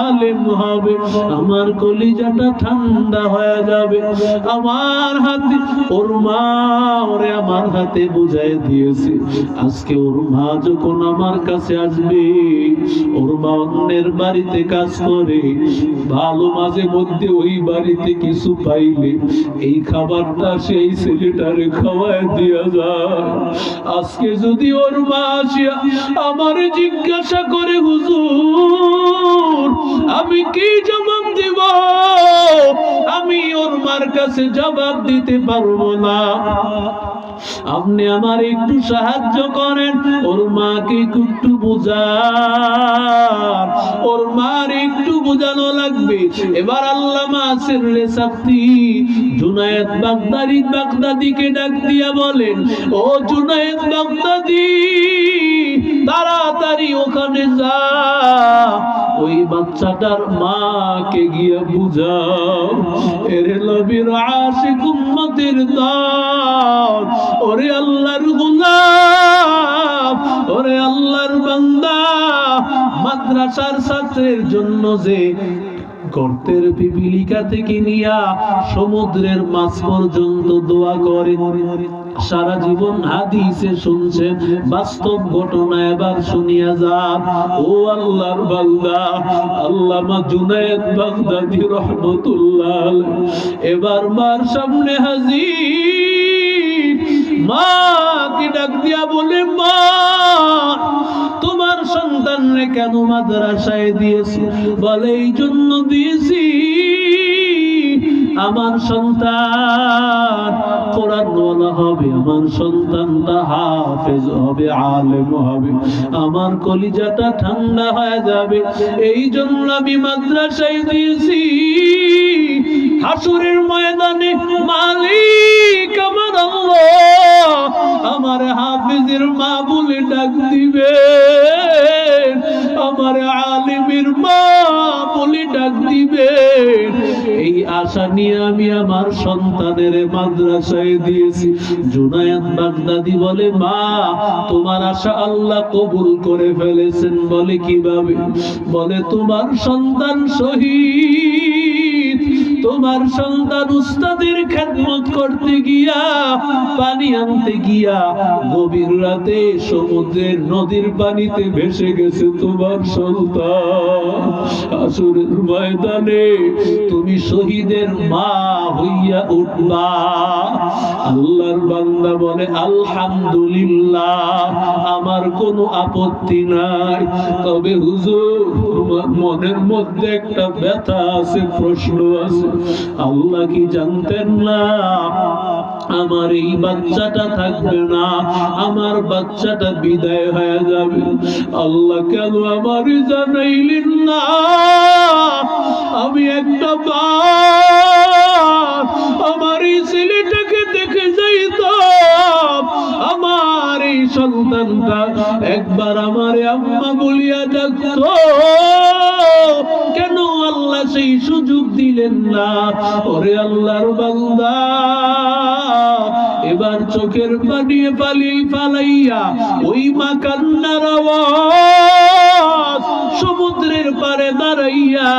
আলেম হবে। আমার কলিজাটা ঠান্ডা হয়ে যাবে। আমার হাতে ওর মা ওরে আমার হাতে বুঝাই দিয়েছে। আজকে ওর মা যখন আমার কাছে আসবে, ওর মা অন্যের বাড়িতে কাজ করে, ভালো মাঝে মধ্যে ওই বাড়িতে কিছু পাইলে এই খাবারটা সেই ছেলেটারে খাওয়ায় দিয়া যায়। আজকে যদি ওর মা আসিয়া আমার জিজ্ঞাসা করে হুজুর আমি কি জবাব দিব, আমি ওর মার কাছে জবাব দিতে পারবো না। আপনি আমার একটু সাহায্য করেন, ওর মাকে একটু বুঝান, ওর মার একটু বোঝানো লাগবে। এবার আল্লামা সিররে সাফতি জুনায়েদ বাগদাদিকে ডাক দিয়া বলেন, ও জুনায়েদ বাগদাদি তাড়াতাড়ি ওখানে যা, ওই বাচ্চাটার মাকে গিয়ে বুঝাও, এর নবীর আশিক উম্মতের দল, ওরে আল্লাহর গোলাম, ওরে আল্লাহর বান্দা, মাদ্রাসার ছাত্রের জন্য যে গর্তের পিপিলিকা থেকে নিয়া সমুদ্রের মাছ পর্যন্ত দোয়া করে, সারা জীবন হাদিসে শুনছেন, বাস্তব ঘটনা এবার শুনিয়া যান। ও আল্লাহর বান্দা আল্লামা জুনায়েদ বাগদাদী রাহমাতুল্লাহ আলাইহি এবার মার সামনে হাজির। মা কি ডাক দিয়া বলে, মা তোমার সন্তানরে কেন মাদ্রাসায় দিয়েছি? বলে এই জন্য দিয়েছি আমার সন্তান কোরআনওয়ালা হবে, আমার সন্তানটা হাফেজ হবে, আলেম হবে, আমার কলিজাটা ঠান্ডা হয়ে যাবে, এই জন্য আমি মাদ্রাসায় দিয়েছি। হাসরের ময়দানে মালিক আমার আল্লাহ আমার হাফেজের মা বলে ডাক দিবে, আমার আলিমের মা বলে ডাক দিবে। এই আশা নিয়ে আমি আমার সন্তানের মাদ্রাসায় দিয়েছি। জুনায়েদ বাগদাদী বলে, মা তোমার আশা আল্লাহ কবুল করে ফেলেছেন। বলে কিভাবে? বলে তোমার সন্তান শহীদ, তোমার সন্তান উস্তাদের খেদমত করতে গিয়া, পানি আনতে গিয়া গভীর রাতে সমুদ্রের নদীর পানিতে ভেসে গেছে তোমার সন্তান। হাসরের ময়দানে তুমি শহীদের মা হইয়া উঠবা। আল্লাহর বান্দা বলে, আলহামদুলিল্লাহ আমার কোনো আপত্তি নাই, তবে হুজুর মনের মধ্যে একটা ব্যথা আছে, প্রশ্ন আছে। আল্লাহ কি জানতেন না আমার এই বাচ্চাটা থাকবে না, আমার বাচ্চাটা বিদায় হয়ে যাবে? আল্লাহ কেন আমার জানাইলেন না? আমি একটা বার আমার এই ছেলেটাকে দেখে যাইতাম, আমার এই সন্তানটা একবার আমার আম্মা বলিয়া ডাকতো, কেন আল্লাহ সেই সুযোগ দিলেন না? ওরে আল্লাহর বান্দা এবার চোখের পানি ফালাইয়া ওই মা কান্নার আওয়াজ, সমুদ্রের পারে দাঁড়াইয়া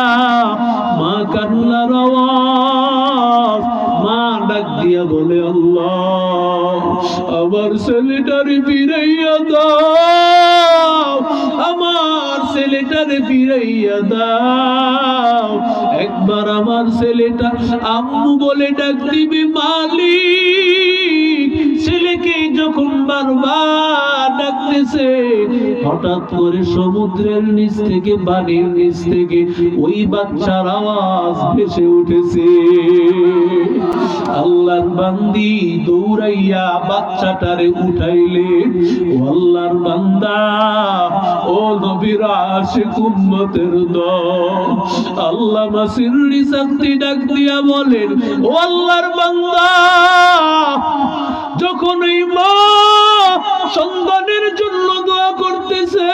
মা কান্নার আওয়াজ, মা ডাক দিয়া বলে, আল্লাহ আমার ছেলেটারে ফিরাইয়া দাও, আমার ছেলেটারে ফিরাইয়া দাও। একবার আমার ছেলেটা আম্মু বলে ডাক দিবে, মালিক ছেলেকে যখন বারবার ডাকতেছে, হঠাৎ করে সমুদ্রের নিচ থেকে, বাণীর নিচ থেকে ওই বাচ্চার আওয়াজ ভেসে উঠেছে। আল্লাহর বান্দি দৌড়াইয়া বাচ্চাটারে উঠাইলে, ও আল্লাহর বান্দা, ও নবীর আশিক উম্মতের দল, আল্লামা সিররি সাক্তি ডাক দিয়া বলেন, ও আল্লাহর বান্দা, যখন এই মা সন্তানের জন্য দোয়া করতেছে,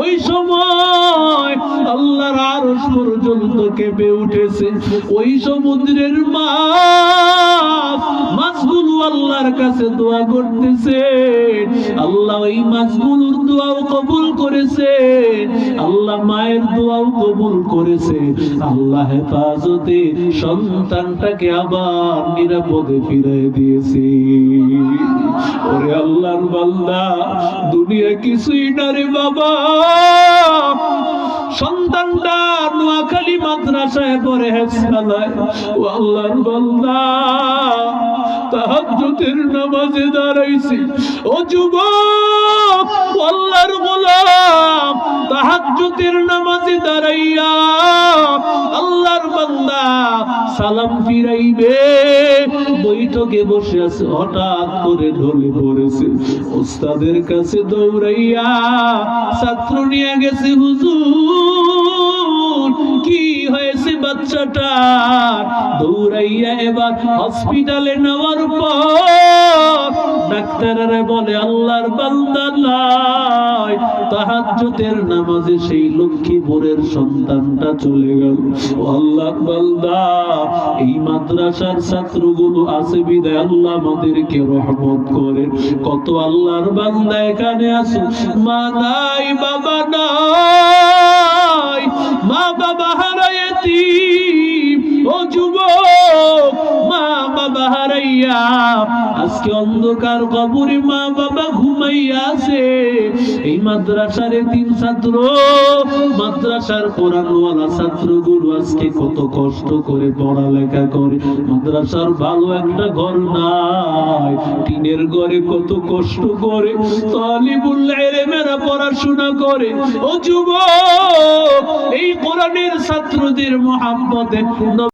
ওই সময় আল্লাহর আরশ পর্যন্ত কেঁপে উঠেছে। ওই সমুদ্রের মাছগুলো আল্লাহর কাছে দোয়া করতেছে, আল্লাহ ওই মাছগুলোর দোয়াও কবুল করেছে, আল্লাহ মায়ের দোয়াও কবুল করেছে, আল্লাহ হেফাজতে সন্তানটাকে আবার নিরাপদে ফিরিয়ে দিয়েছে। ওরে আল্লাহর বান্দা, দুনিয়া কিছুই না রে বাবা। সন্তানটা নোয়াখালী মাদ্রাসায় পড়ে হেফাজত, ও আল্লাহর বান্দা, তাহাজ্জুদের নামাজে দাঁড়াইছে। ও যুবক, আল্লাহর গোলাম, তাহাজ্জুদের নামাজে দাঁড়াইয়া আল্লাহর বান্দা সালাম ফিরাইবে, বৈঠকে বসে আছে, হঠাৎ করে ঢলে পড়েছে। ওস্তাদের কাছে দৌড়াইয়া ছাত্র নিয়ে গেছে, হুজুর কি হয়েছে বাচ্চাটা? দৌড়াইয়া এবার হসপিটালে নেওয়ার পর ডাক্তাররা বলে, আল্লাহর বান্দা নাই, তাহাজ্জুদের নামাজে সেই লক্ষ্মীপুরের সন্তানটা চলে গেল। ও আল্লাহর বান্দা, এই মাদ্রাসার ছাত্রগুলো আছে বিদায় আল্লাহ আমাদেরকে রহমত করে। কত আল্লাহর বান্দা এখানে আছে, মা নাই, বাবা নাই, মা বাবা হারাইতি। ও যুবক, মা বাবা হারাইয়া আজকে অন্ধকার কবরে মা বাবা ঘুমাইয়া আছে। এই মাদ্রাসার তিন ছাত্র, মাদ্রাসার কোরআনওয়ালা ছাত্রগুলো আজকে কত কষ্ট করে পড়ালেখা করে। মাদ্রাসার ভালো একটা ঘর নাই, টিনের ঘরে কত কষ্ট করে তালিবুল ইলমেরা পড়াশোনা করে। ও যুবক, এই কোরআনের ছাত্রদের মহব্বতে